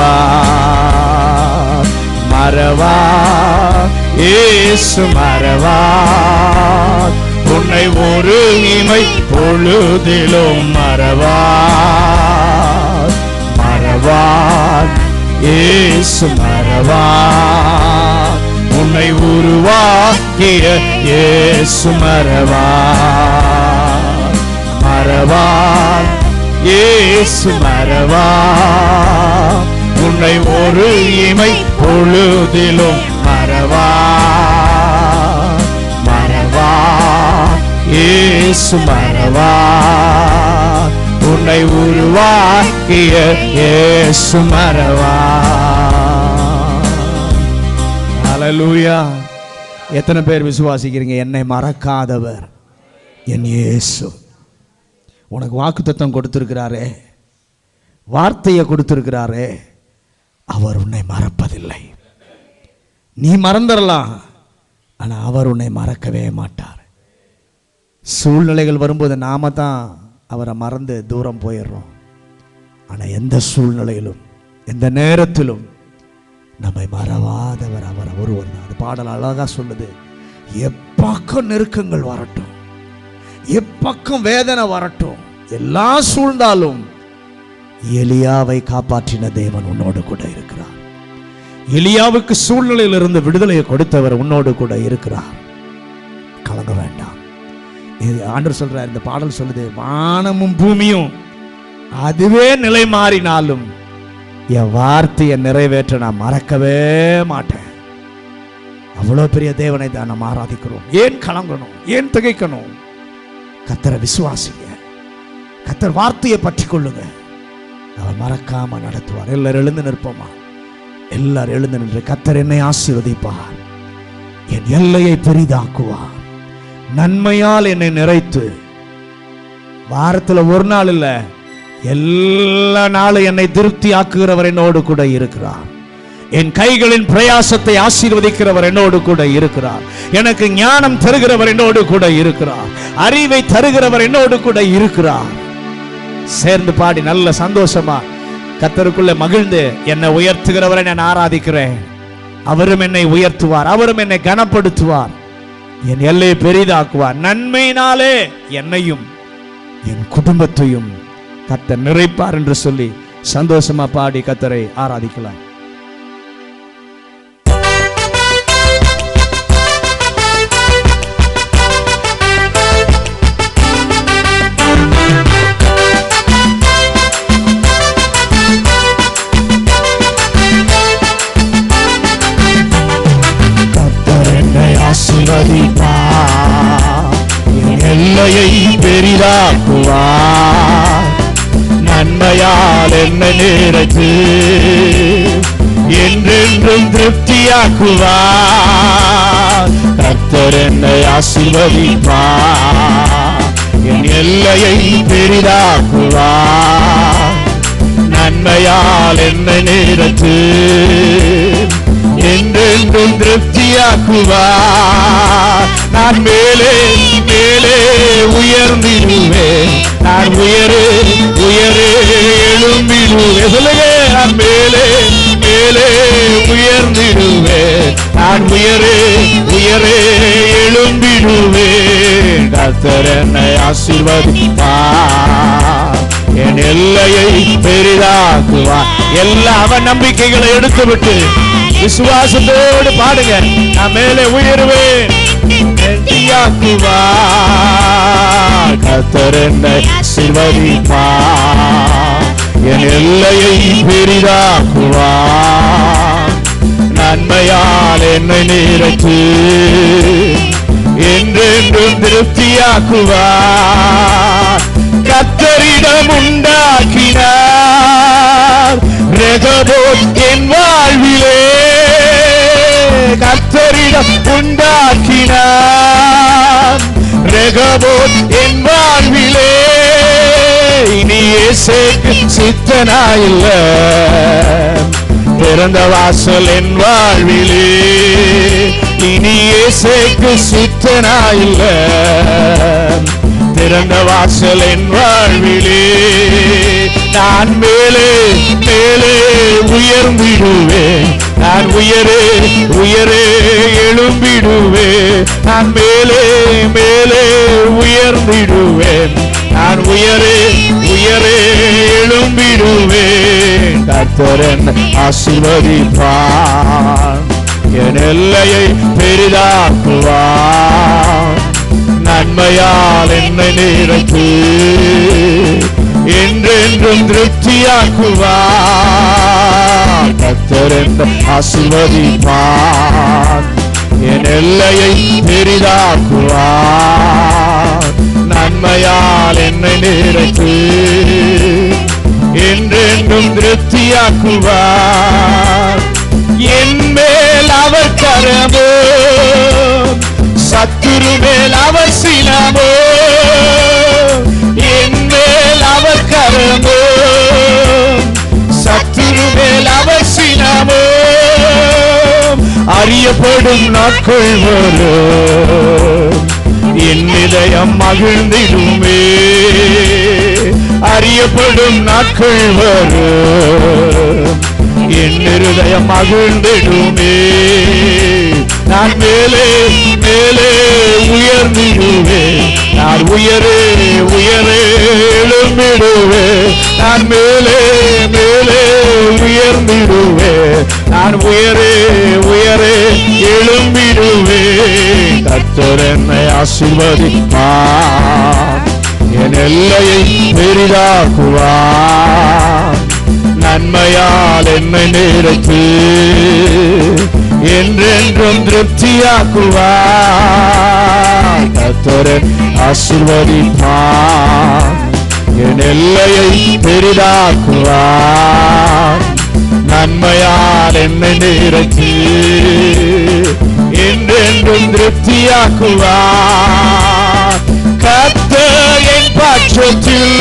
மறவார் இயேசு மறவார். உன்னை ஒரு இமை பொழுதிலும் மறவார். மறவார் இயேசு மறவார். உன்னை உருவாக்கிய இயேசு மறவார். மறவார் இயேசு மறவார். உன்னை ஒரு இமை பொழுதிலும் மறவார். மறவார் இயேசு மறவார். உன்னை உருவாக்கிய இயேசு மறவார். ஹல்லேலூயா. எத்தனை பேர் விசுவாசிக்கிறீங்க? என்னை மறக்காதவர் என் இயேசு. உனக்கு வாக்குத்தத்தம் கொடுத்திருக்கிறாரே, வார்த்தையை கொடுத்திருக்கிறாரே, அவர் உன்னை மறப்பதில்லை. நீ மறந்துடலாம், ஆனா அவர் உன்னை மறக்கவே மாட்டார். சூழ்நிலைகள் வரும்போது நாம தான் அவரை மறந்து தூரம் போயிடுறோம். ஆனா எந்த சூழ்நிலையிலும் எந்த நேரத்திலும் நம்மை மறவாதவர் அவர் ஒருவர் தான். அது பாடல் அழகா சொல்லுது. எப்பக்கம் நெருக்கங்கள் வரட்டும், எப்பக்கம் வேதனை வரட்டும், எல்லா சூழ்ந்தாலும் எலியாவை காப்பாற்றின தேவன் உன்னோடு கூட இருக்கிறார். எலியாவுக்கு சூழ்நிலையிலிருந்து விடுதலையை கொடுத்தவர் உன்னோடு கூட இருக்கிறார். கலங்க வேண்டாம். ஆண்டவர் சொல்றார், இந்த பாடல் சொல்லுது, வானமும் பூமியும் அதுவே நிலை மாறினாலும் என் வார்த்தையை நிறைவேற்ற நான் மறக்கவே மாட்டேன். அவ்வளவு பெரிய தேவனை தான் நாம் ஆராதிக்கிறோம். ஏன் கலங்கணும்? ஏன் திகைக்கணும்? கர்த்தரை விசுவாசிங்க, கர்த்தர் வார்த்தையை பற்றி கொள்ளுங்க, அவர் மறக்காம நடத்துவார். எல்லாரும் எழுந்து நிற்போமா? எல்லாரும் எழுந்து நின்று, கர்த்தர் என்னை ஆசீர்வதிப்பார், என் எல்லையை பெரிதாக்குவார், நன்மையால் என்னை நிறைத்து, வாரத்தில் ஒரு நாள் இல்ல, எல்லா நாளும் என்னை திருப்தி ஆக்குகிறவர் என்னோடு கூட இருக்கிறார். என் கைகளின் பிரயாசத்தை ஆசீர்வதிக்கிறவர் என்னோடு கூட இருக்கிறார். எனக்கு ஞானம் தருகிறவர் என்னோடு கூட இருக்கிறார். அறிவை தருகிறவர் என்னோடு கூட இருக்கிறார். சேர்ந்து பாடி நல்ல சந்தோஷமா கர்த்தருக்குள்ள மகிழ்ந்து, என்னை உயர்த்துகிறவரை நான் ஆராதிக்கிறேன். அவரும் என்னை உயர்த்துவார், அவரும் என்னை கனப்படுத்துவார், என் எல்லையை பெரிதாக்குவார். நன்மையினாலே என்னையும் என் குடும்பத்தையும் கர்த்தர் நிறைப்பார் என்று சொல்லி சந்தோஷமா பாடி கர்த்தரை ஆராதிக்கலாம். எல்லையை பெரிதாக்குவார், நன்மையால் என்னை நிறைத்து என்றென்றும் திருப்தியாக்குவார். கர்த்தர் என்னை ஆசீர்வதிப்பார், என் எல்லையை பெரிதாக்குவார், நன்மையால் என்னை நிறைத்து என்றென்றும் திருப்தியாக்குவார். நான் மேலே மேலே உயர்ந்திடுவேன், நான் உயரே உயரே எழும்பிடுவேன். சொல்லுங்க, நான் மேலே மேலே உயர்ந்திடுவேன், நான் உயரே உயரே எழும்பிடுவேன். கர்த்தர் என்னை ஆசீர்வதிப்பார், என் எல்லையை பெரிதாக்குவார். எல்லா அவன் நம்பிக்கைகளை எடுத்துவிட்டு விசுவாசத்தோடு பாடுங்க. நான் மேலே உயர்வேன், கர்த்தர் என்னை ஆசீர்வதிப்பார், என் எல்லையை பெரிதாக்குவார், நன்மையால் என்னை நிறைத்து என்றென்றும் திருப்தியாக்குவார். கர்த்தரிடம் உண்டாக்கினார் ரெகபோத் என் வாழ்விலே கர்த்தரிடம் உண்டாக்கினார். ரெகபோத் என் வாழ்விலே இனி இயேசுவுக்கு சித்தனாயில்ல. திறந்த வாசல் என் வாழ்விலே இனி இயேசுவுக்கு சித்தனாயில்ல. திறந்த வாசல் என் வாழ்விலே நான் மேலே மேலே உயர்ந்திடுவேன். நான் உயரே உயரே எழும்பிடுவேன். நான் மேலே மேலே உயர்ந்திடுவேன். நான் உயரே உயரே எழும்பிடுவேன். கர்த்தர் என்னை ஆசீர்வதிப்பார். என் எல்லையை பெரிதாக்குவார். நன்மையால் என்னை நிறைத்து என்றென்றும் திருப்தியாக்குவார். கர்த்தர் என்னை ஆசீர்வதிப்பார். என் எல்லையை பெரிதாக்குவார். நன்மையால் என்னை நிறைத்து என்றென்றும் திருப்தியாக்குவார். என் மேல் அவர் கரமோ சத்துரு மேல் அவர் சினமோ. என் மேல் அவர் கரமோ சத்துரு மேல் அவர் சினமோ. அறியப்படும் நாட்கள் வரும் என் இதயம் மகிழ்ந்திடுமே. அறியப்படும் நாட்கள் வரும் என் இருதயம் மகிழ்ந்திடுமே. நான் மேலே மேலே உயர்ந்திடுவேன். நான் உயரே உயரே எழும்பிடுவேன். நான் மேலே மேலே உயர்ந்திடுவேன். நான் உயரே உயரே எழும்பிடுவேன். கர்த்தர் என்னை ஆசீர்வதிப்பார். என் எல்லையை பெரிதாக்குவார். நன்மையால் என்னை நிறைத்து என்றென்றும் திருப்தியாக்குவார். கர்த்தர் ஆசீர்வதிப்பார். என் எல்லையை பெரிதாக்குவார். நன்மையால் என்னை நிறைத்து என்றென்றும் திருப்தியாக்குவார். கர்த்தர் என் பட்சத்தில்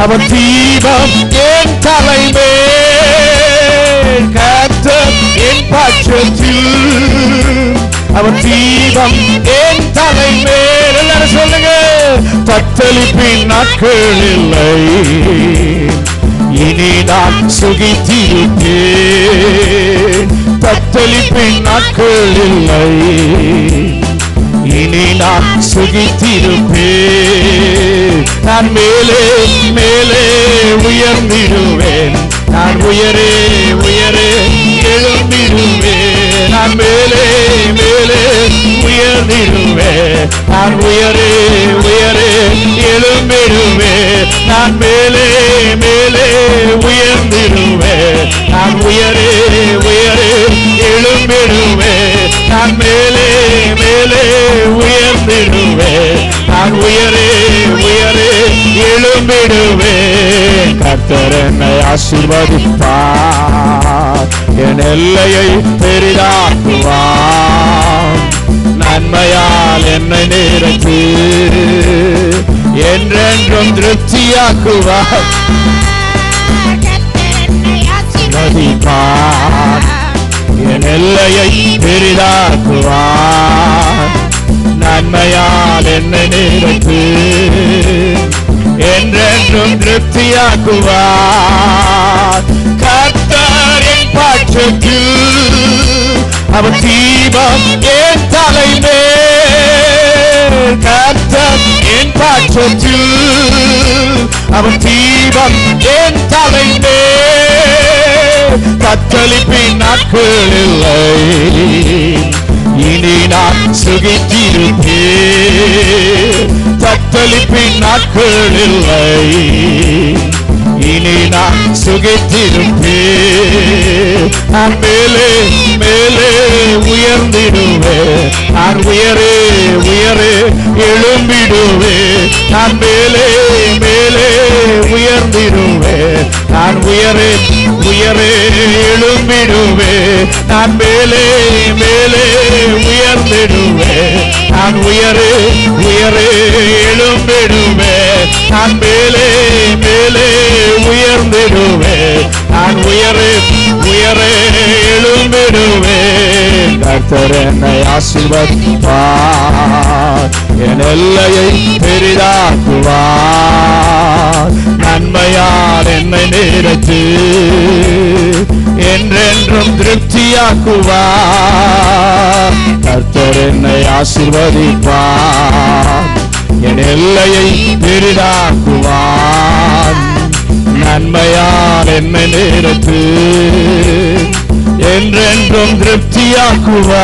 அவர் தீபம் என் தலைமேல். கர்த்தர் என் பட்சத்தில் அவர் தீபம் என் தலைமேல். எல்லாரும் சொல்லுங்க. தத்தளிப்பின் நாட்கள் இல்லை, இனி நான் சுகித்திருப்பேன். தத்தளிப்பின் நாட்கள் இல்லை, இனி நான் சுகித்திருப்பேன். நான் மேலே மேலே உயர்ந்திடுவேன். நான் உயரே உயரே எழும்பிடுவேன். நான் மேலே மேலே உயர்ந்திடுவேன். நான் உயரே உயரே எழும்பிடுவேன். நான் மேலே மேலே உயர்ந்திடுவேன். நான் உயரே உயரே எழும்பிடுவேன். நான் மேலே மேலே உயர்ந்திடுவேன். நான் உயரே உயரே எழும்பிடுவேன். கர்த்தர் என்னை ஆசீர்வதிப்பார். என் எல்லையை பெரிதாக்குவார். நன்மையால் என்னை நிறைத்து என்றென்றும் திருப்தியாக்குவார். ஆசீர்வதிப்பார். என் எல்லையை பெரிதாக்குவார். நன்மையால் என்னை நிறைத்து என்றென்றும் திருப்தியாக்குவார். கர்த்தர் என் பட்சத்தில் அவர் தீபம் என் தலைமேல். கர்த்தர் என் பட்சத்தில் அவர் தீபம் என் தலைமேல். தத்தளிப்பின் நாட்கள் இல்லை, இனி நான் சுகித்திருப்பேன். தத்தளிப்பின் நாட்கள் இல்லை, இனி நான் சுகித்திருப்பேன். நான் மேலே மேலே உயர்ந்திடுவேன். நான் உயரே உயரே எழும்பிடுவேன். நான் மேலே மேலே உயர்ந்திடுவேன். நான் உயரே உயரே எழும்பிடுவே, நான் மேலே மேலே உயர்ந்திடுவே, நான் உயரே உயரே எழும்பிடுவே, நான் மேலே மேலே உயர்ந்திடுவே, நான் உயரே உயரே எழும்பிடுவே. கர்த்தர் என்னை ஆசீர்வதிப்பார், என் எல்லையை பெரிதாக்குவார், நன்மையால் என்னை நிறைத்து என்றென்றும் திருப்தியாக்குவார். கர்த்தர் என்னை ஆசீர்வதிப்பார், என் எல்லையை பெரிதாக்குவார், நன்மையால் என்னை நிறைத்து என்றென்றும் திருப்தியாக்குவார்.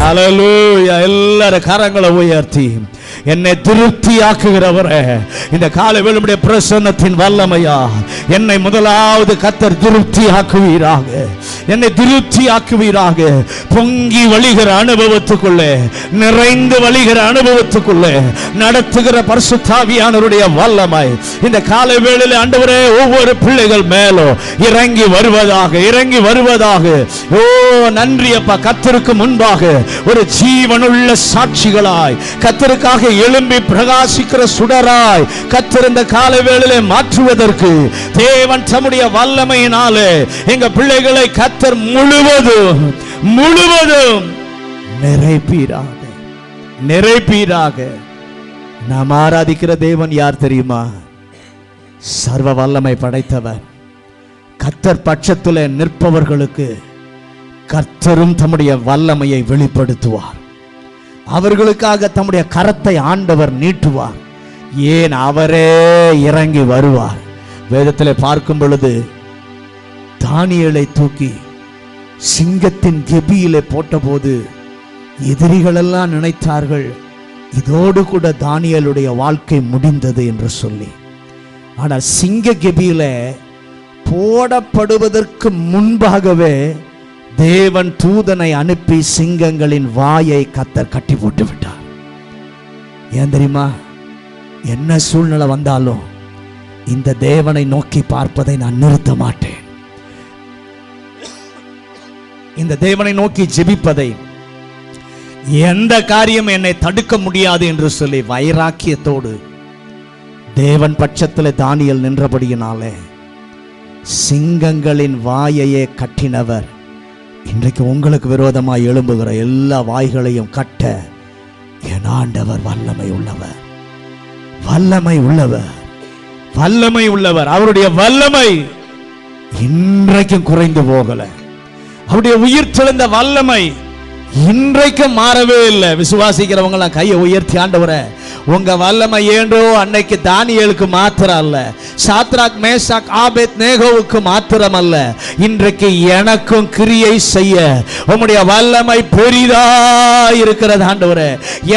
ஹல்லேலூயா. எல்லாரும் கரங்களை உயர்த்தி என்னை திருப்தியாக்குகிறவரே, இந்த காலை வேளையுடைய பிரசன்னத்தின் வல்லமையா என்னை முதலாவது கர்த்தர் திருப்தியாக்குவீராக, என்னை திருப்தியாக்குவீராக. பொங்கி வழிகிற அனுபவத்துக்குள்ளே, நிறைந்து வழிகிற அனுபவத்துக்குள்ளே நடத்துகிற பரிசுத்த ஆவியானவருடைய வல்லமை இந்த காலை வேளையிலே ஆண்டவரே ஒவ்வொரு பிள்ளைகள் மேலும் இறங்கி வருவதாக, இறங்கி வருவதாக. ஓ நன்றி அப்பா. கர்த்தருக்கு முன்பாக ஒரு ஜீவனுள்ள சாட்சிகளாய், கர்த்தருக்காக எழும்பி பிரகாசிக்கிற சுடராய் கர்த்தர் இந்த காலை வேளையிலே மாற்றுவதற்கு தேவன் தம்முடைய வல்லமையினாலே எங்க பிள்ளைகளை கர்த்தர் முழுவதும் முழுவதும் நிறைப்பீராக, நிறைப்பீராக. நாம் ஆராதிக்கிற தேவன் யார் தெரியுமா? சர்வ வல்லமை படைத்தவர். கர்த்தர் பட்சத்திலே நிற்பவர்களுக்கு கர்த்தரும் தம்முடைய வல்லமையை வெளிப்படுத்துவார். அவர்களுக்காக தம்முடைய கரத்தை ஆண்டவர் நீட்டுவார். ஏன்? அவரே இறங்கி வருவார். வேதத்திலே பார்க்கும் பொழுது தானியேலை தூக்கி சிங்கத்தின் கெபியிலே போட்டபோது எதிரிகளெல்லாம் நினைத்தார்கள் இதோடு கூட தானியேலுடைய வாழ்க்கை முடிந்தது என்று சொல்லி. ஆனால் சிங்க கெபியில போடப்படுவதற்கு முன்பாகவே தேவன் தூதனை அனுப்பி சிங்கங்களின் வாயை கர்த்தர் கட்டி போட்டு விட்டார். ஏன் தெரியுமா? என்ன சூழ்நிலை வந்தாலும் இந்த தேவனை நோக்கி பார்ப்பதை நான் நிறுத்த மாட்டேன், இந்த தேவனை நோக்கி ஜெபிப்பதை எந்த காரியம் என்னை தடுக்க முடியாது என்று சொல்லி வைராக்கியத்தோடு தேவன் பட்சத்தில் தானியேல் நின்றபடியினாலே சிங்கங்களின் வாயையே கட்டினவர் இன்றைக்கு உங்களுக்கு விரோதமாய் எழும்புகிற எல்லா வாய்களையும் கட்ட என் ஆண்டவர் வல்லமை உள்ளவர், வல்லமை உள்ளவர், வல்லமை உள்ளவர். அவருடைய வல்லமை இன்றைக்கும் குறைந்து போகல. அவருடைய உயிர் தெழுந்த வல்லமை இன்றைக்கும் மாறவே இல்லை. விசுவாசிக்கிறவங்க கையை உயர்த்தி ஆண்டவரே உங்க வல்லமை ஏண்டோ அன்னைக்கு தானியேலுக்கு மாத்திரம் அல்ல, சாத்ராக் மேஷாக் ஆபேத் நேகோவுக்கு மாத்திரம் அல்ல, இன்றைக்கு எனக்கும் கிரியை செய்ய உம்முடைய வல்லமை பெரிதா இருக்கிறது ஆண்டவரே.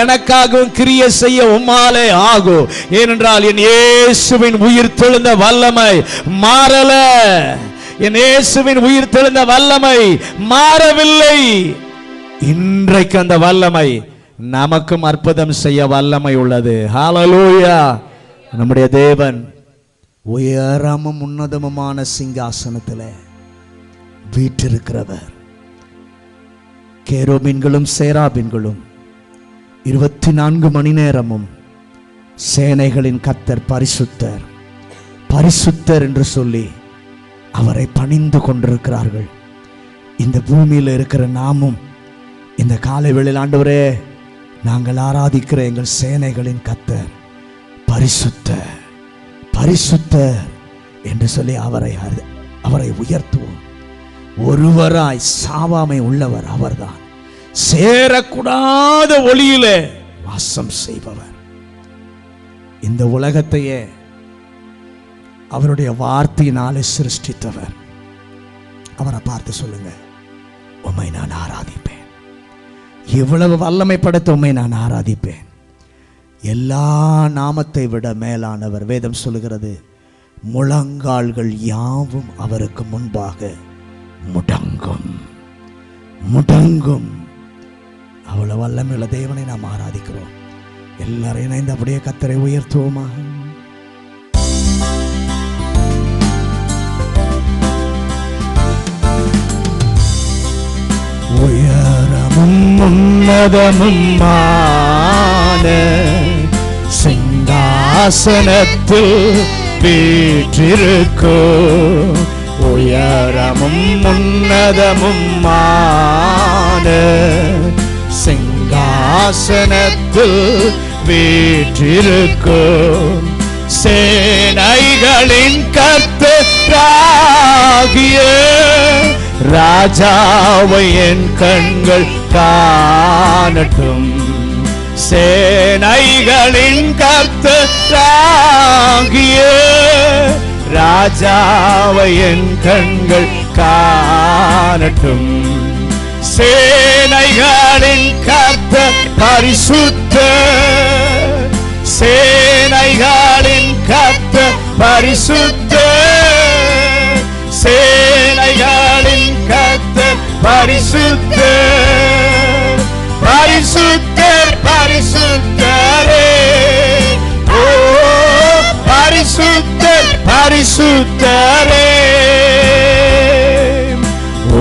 எனக்காகவும் கிரியை செய்ய உம்மாலே ஆகும். ஏனென்றால் என் இயேசுவின் உயிர் தெழுந்த வல்லமை மாறல, என் இயேசுவின் உயிர் தெழுந்த வல்லமை மாறவில்லை. இன்றைக்கு அந்த வல்லமை நமக்கும் அற்புதம் செய்ய வல்லமை உள்ளது. ஹல்லேலூயா. நம்முடைய தேவன் உயரமும் உன்னதமுமான சிங்காசனத்தில் வீற்றிருக்கிறவர். கேருபீன்களும் சேராபீன்களும் 24 மணி நேரமும் சேனைகளின் கர்த்தர் பரிசுத்தர் பரிசுத்தர் என்று சொல்லி அவரை பணிந்து கொண்டிருக்கிறார்கள். இந்த பூமியில் இருக்கிற நாமும் இந்த காலை வேளையில் ஆண்டவரே நாங்கள் ஆராதிக்கிற எங்கள் சேனைகளின் கர்த்தர் பரிசுத்தர் பரிசுத்தர் என்று சொல்லி அவரை உயர்த்துவோம். ஒருவராய் சாவாமை உள்ளவர் அவர்தான். சேரக்கூடாத ஒளியிலே வாசம் செய்பவர். இந்த உலகத்தையே அவருடைய வார்த்தையினாலே சிருஷ்டித்தவர். அவரை பார்த்து சொல்லுங்க, உம்மை நான் ஆராதிப்பேன். இவ்வளவு வல்லமை படைத்த உம்மை நான் ஆராதிப்பேன். எல்லா நாமத்தை விட மேலானவர். வேதம் சொல்லுகிறது, முழங்கால்கள் யாவும் அவருக்கு முன்பாக முடங்கும் முடங்கும். அவ்வளவு வல்லமையுள்ள தேவனை நாம் ஆராதிக்கிறோம். எல்லாரும் இணைந்து அப்படியே கர்த்தரை உயர்த்துவோமா? உன்னதமும்மான சிங்காசனத்தில் வீற்றிருக்கும் உயரமும் உன்னதமுமான சிங்காசனத்தில் வீற்றிருக்கும் சேனைகளின் கர்த்தராகிய ராஜாவை என் கண்கள் காணட்டும். சேனைகளின் கர்த்தராகிய ராஜாவை என் கண்கள் காணட்டும். சேனைகளின் கர்த்தர் பரிசுத்தர், சேனைகளின் கர்த்தர் பரிசுத்தர், சேனைகளின் கர்த்தர் பரிசுத்தர், பரிசுத்தர் பரிசுத்தரே, ஓ பரிசுத்தர் பரிசுத்தரே.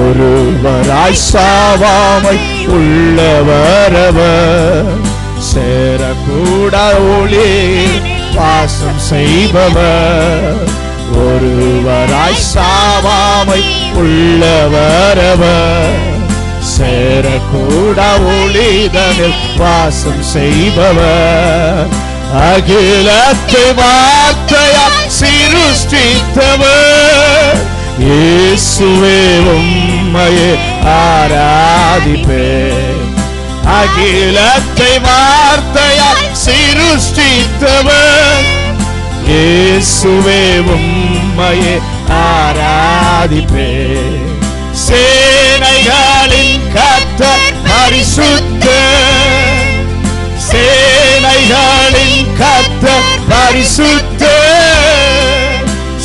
ஒருவராய் சாவாமை உள்ளவரவர், சேரக்கூட ஒளி வாசம் செய்பவர். ஒருவராய் சாவாமை உள்ளவரவர், சேரக்கூட ஒளிதனில் வாசம் செய்பவர். அகிலத்தை வார்த்தையால் சிருஷ்டித்தவர், இயேசுவே உம்மையே ஆராதிப்பேன். அகிலத்தை வார்த்தையால் சிருஷ்டித்தவர், இயேசுவே உம்மையே ஆராதிப்பேன். சேனைகளின் கர்த்தர் பரிசுத்தர், சேனைகளின் கர்த்தர் பரிசுத்தர்,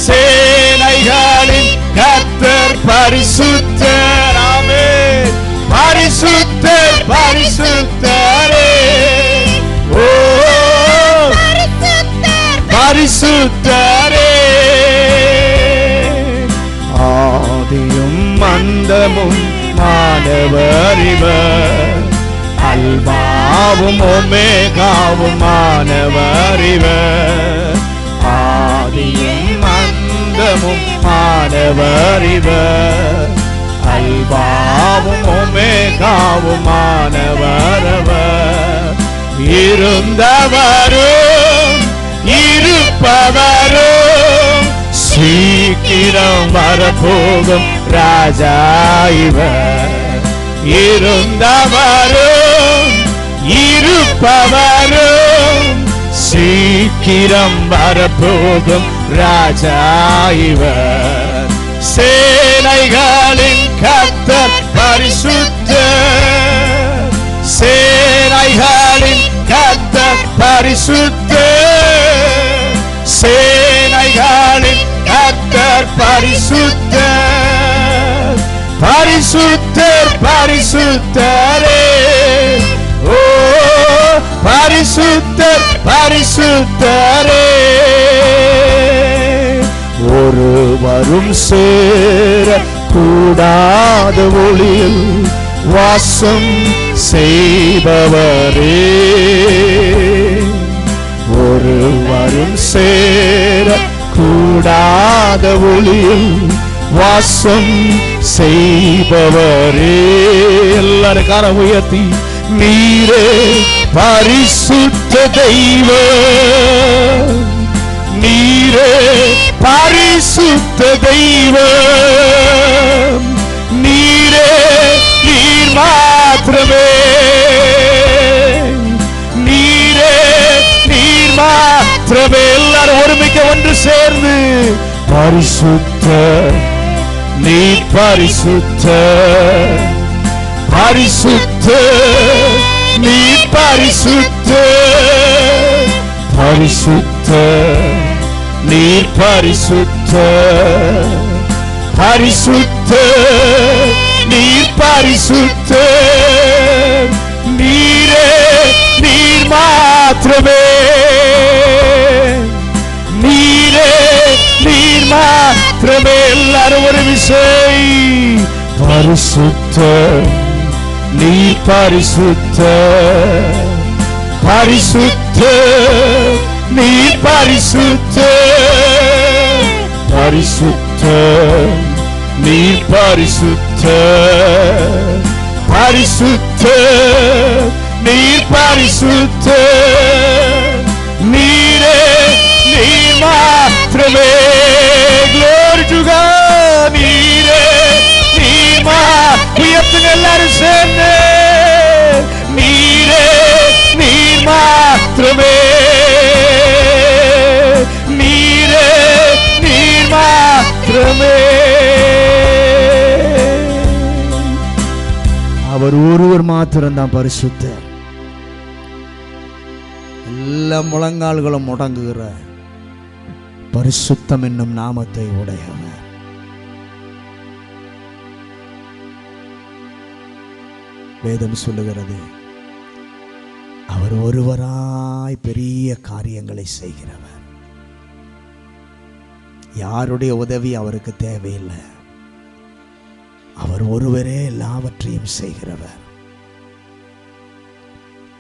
சேனைகளின் கர்த்தர் பரிசுத்தர். ஆமென். பரிசுத்தர் பரிசுத்தரே, ஓ பரிசுத்தரே. ஆதியும் அந்தமும் மானவரிவர், அல்பாவும் ஒமேகாவும் மானவரிவர். ஆதியும் அந்தமும் மானவரிவர், அல்பாவும் ஒமேகாவும் மானவரவர். இருந்தவரும் இருப்பவரும் சீக்கிரம் வரப்போகும் ராஜா இவர். இருந்தவரும் இருப்பவரும் சீக்கிரம் வரப்போகும் ராஜா இவர். சேனைகளின் கர்த்தர் பரிசுத்தர், சேனைகளின் கர்த்தர் பரிசுத்தர், சேனைகளின் கர்த்தர் பரிசுத்தர், பரிசுத்தர் பரிசுத்தரே, ஓ பரிசுத்தர் பரிசுத்தரே. ஒருவரும் சேர கூடாத ஒளியில் வாசம் செய்பவரே, ஒருவரும் சேர கூடாத ஒளியில் வாசம் செய்பவரே. எல்லாரும் கரம் உயர்த்தி, நீரே பரிசுத்த தெய்வம், நீரே பரிசுத்த தெய்வம், நீரே நீர் மாத்திரமே, நீரே நீர் மாத்திரமே. எல்லாரும் ஒருமிக்க ஒன்று சேர்ந்து, பரிசுத்த நீ பரிசுத்த, பரிசுத்த நீ பரிசுத்த, பரிசுத்த நீ பரிசுத்த, பரிசுத்த நீ பரிசுத்த, நீரே நீர் மாத்திரமே, நீரே நீர் மாத்திரமே. எல்லாரும் ஒரு விசை, பரிசுத்த நீ பரிசுத்த பரிசுத்த நீ பரிசுத்த பரிசுத்த நீ பரிசுத்த பரிசுத்த நீ பரிசுத்த நீரே நீ மாத்திரமே. Glory to God. நீரே நீ உயர்த்துங்க எல்லாரும் சேர்ந்து. நீரே நீ மாத்திரமே. நீரே நீ மாத்திரமே. அவர் ஒருவர் மாத்திரம்தான் பரிசுத்தர். எல்லா முழங்கால்களும் முடங்குகிற பரிசுத்தம் என்னும் நாமத்தை உடையவர். வேதம் சொல்லுகிறது, அவர் ஒருவராய் பெரிய காரியங்களை செய்கிறவர். யாருடைய உதவி அவருக்கு தேவையில்லை. அவர் ஒருவரே எல்லாவற்றையும் செய்கிறவர்.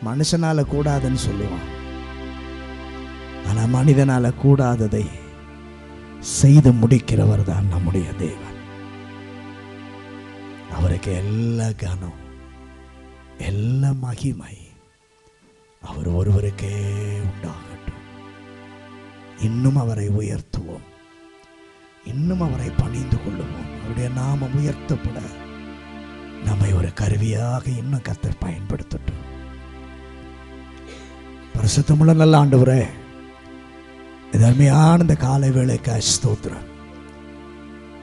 மனுஷனால கூடாதுன்னு சொல்லுவான், ஆனா மனிதனால கூடாததை செய்து முடிக்கிறவர் தான் நம்முடைய தேவன். அவருக்கு எல்லா கனம் எல்லா மகிமை அவர் ஒருவருக்கே உண்டாகட்டும். இன்னும் அவரை உயர்த்துவோம், இன்னும் அவரை பணிந்து கொள்ளுவோம். அவருடைய நாமம் உயர்த்தப்பட நம்மை ஒரு கருவியாக இன்னும் கர்த்தர் பயன்படுத்தட்டும். பரிசுத்தமுள்ள நல்ல ஆண்டவரே, அருமையான இந்த காலை வேளைக்கு ஸ்தோத்திரம்.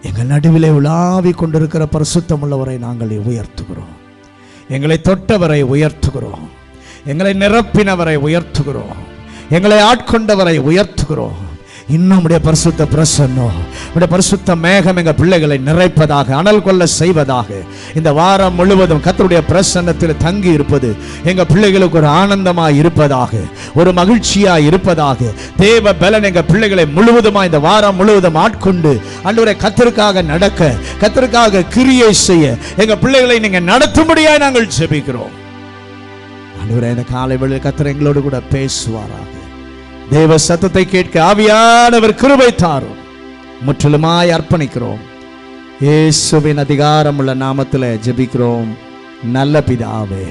எங்கள் நடுவிலே உலாவிக் கொண்டிருக்கிற பரிசுத்தமுள்ளவரை நாங்கள் உயர்த்துகிறோம். எங்களை தொட்டவரை உயர்த்துகிறோம். எங்களை நிரப்பினவரை உயர்த்துகிறோம். எங்களை ஆட்கொண்டவரை உயர்த்துகிறோம். இன்னும் உடைய பரிசுத்த பிரசன்னம், உடைய பரிசுத்த மேகம் எங்கள் பிள்ளைகளை நிறைப்பதாக, அனல் கொள்ள செய்வதாக. இந்த வாரம் முழுவதும் கர்த்தருடைய பிரசன்னத்தில் தங்கி இருப்பது எங்கள் பிள்ளைகளுக்கு ஒரு ஆனந்தமாய் இருப்பதாக, ஒரு மகிழ்ச்சியாய் இருப்பதாக. தேவ பலன் எங்கள் பிள்ளைகளை முழுவதுமாய் இந்த வாரம் முழுவதும் ஆட்கொண்டு ஆண்டவரே கர்த்தருக்காக நடக்க, கர்த்தருக்காக கிரியை செய்ய எங்கள் பிள்ளைகளை நீங்க நடத்தும்படியாய் நாங்கள் ஜெபிக்கிறோம். ஆண்டவரே, இந்த காலை வேளையில் கர்த்தர் எங்களோடு கூட பேசுவாராக. தேவ சத்தத்தை கேட்க ஆவியானவர் கிருபை தாரும். முற்றிலுமாய் அர்ப்பணிக்கிறோம். இயேசுவின் அதிகாரமுள்ள நாமத்தில் ஜெபிக்கிறோம் நல்ல பிதாவே.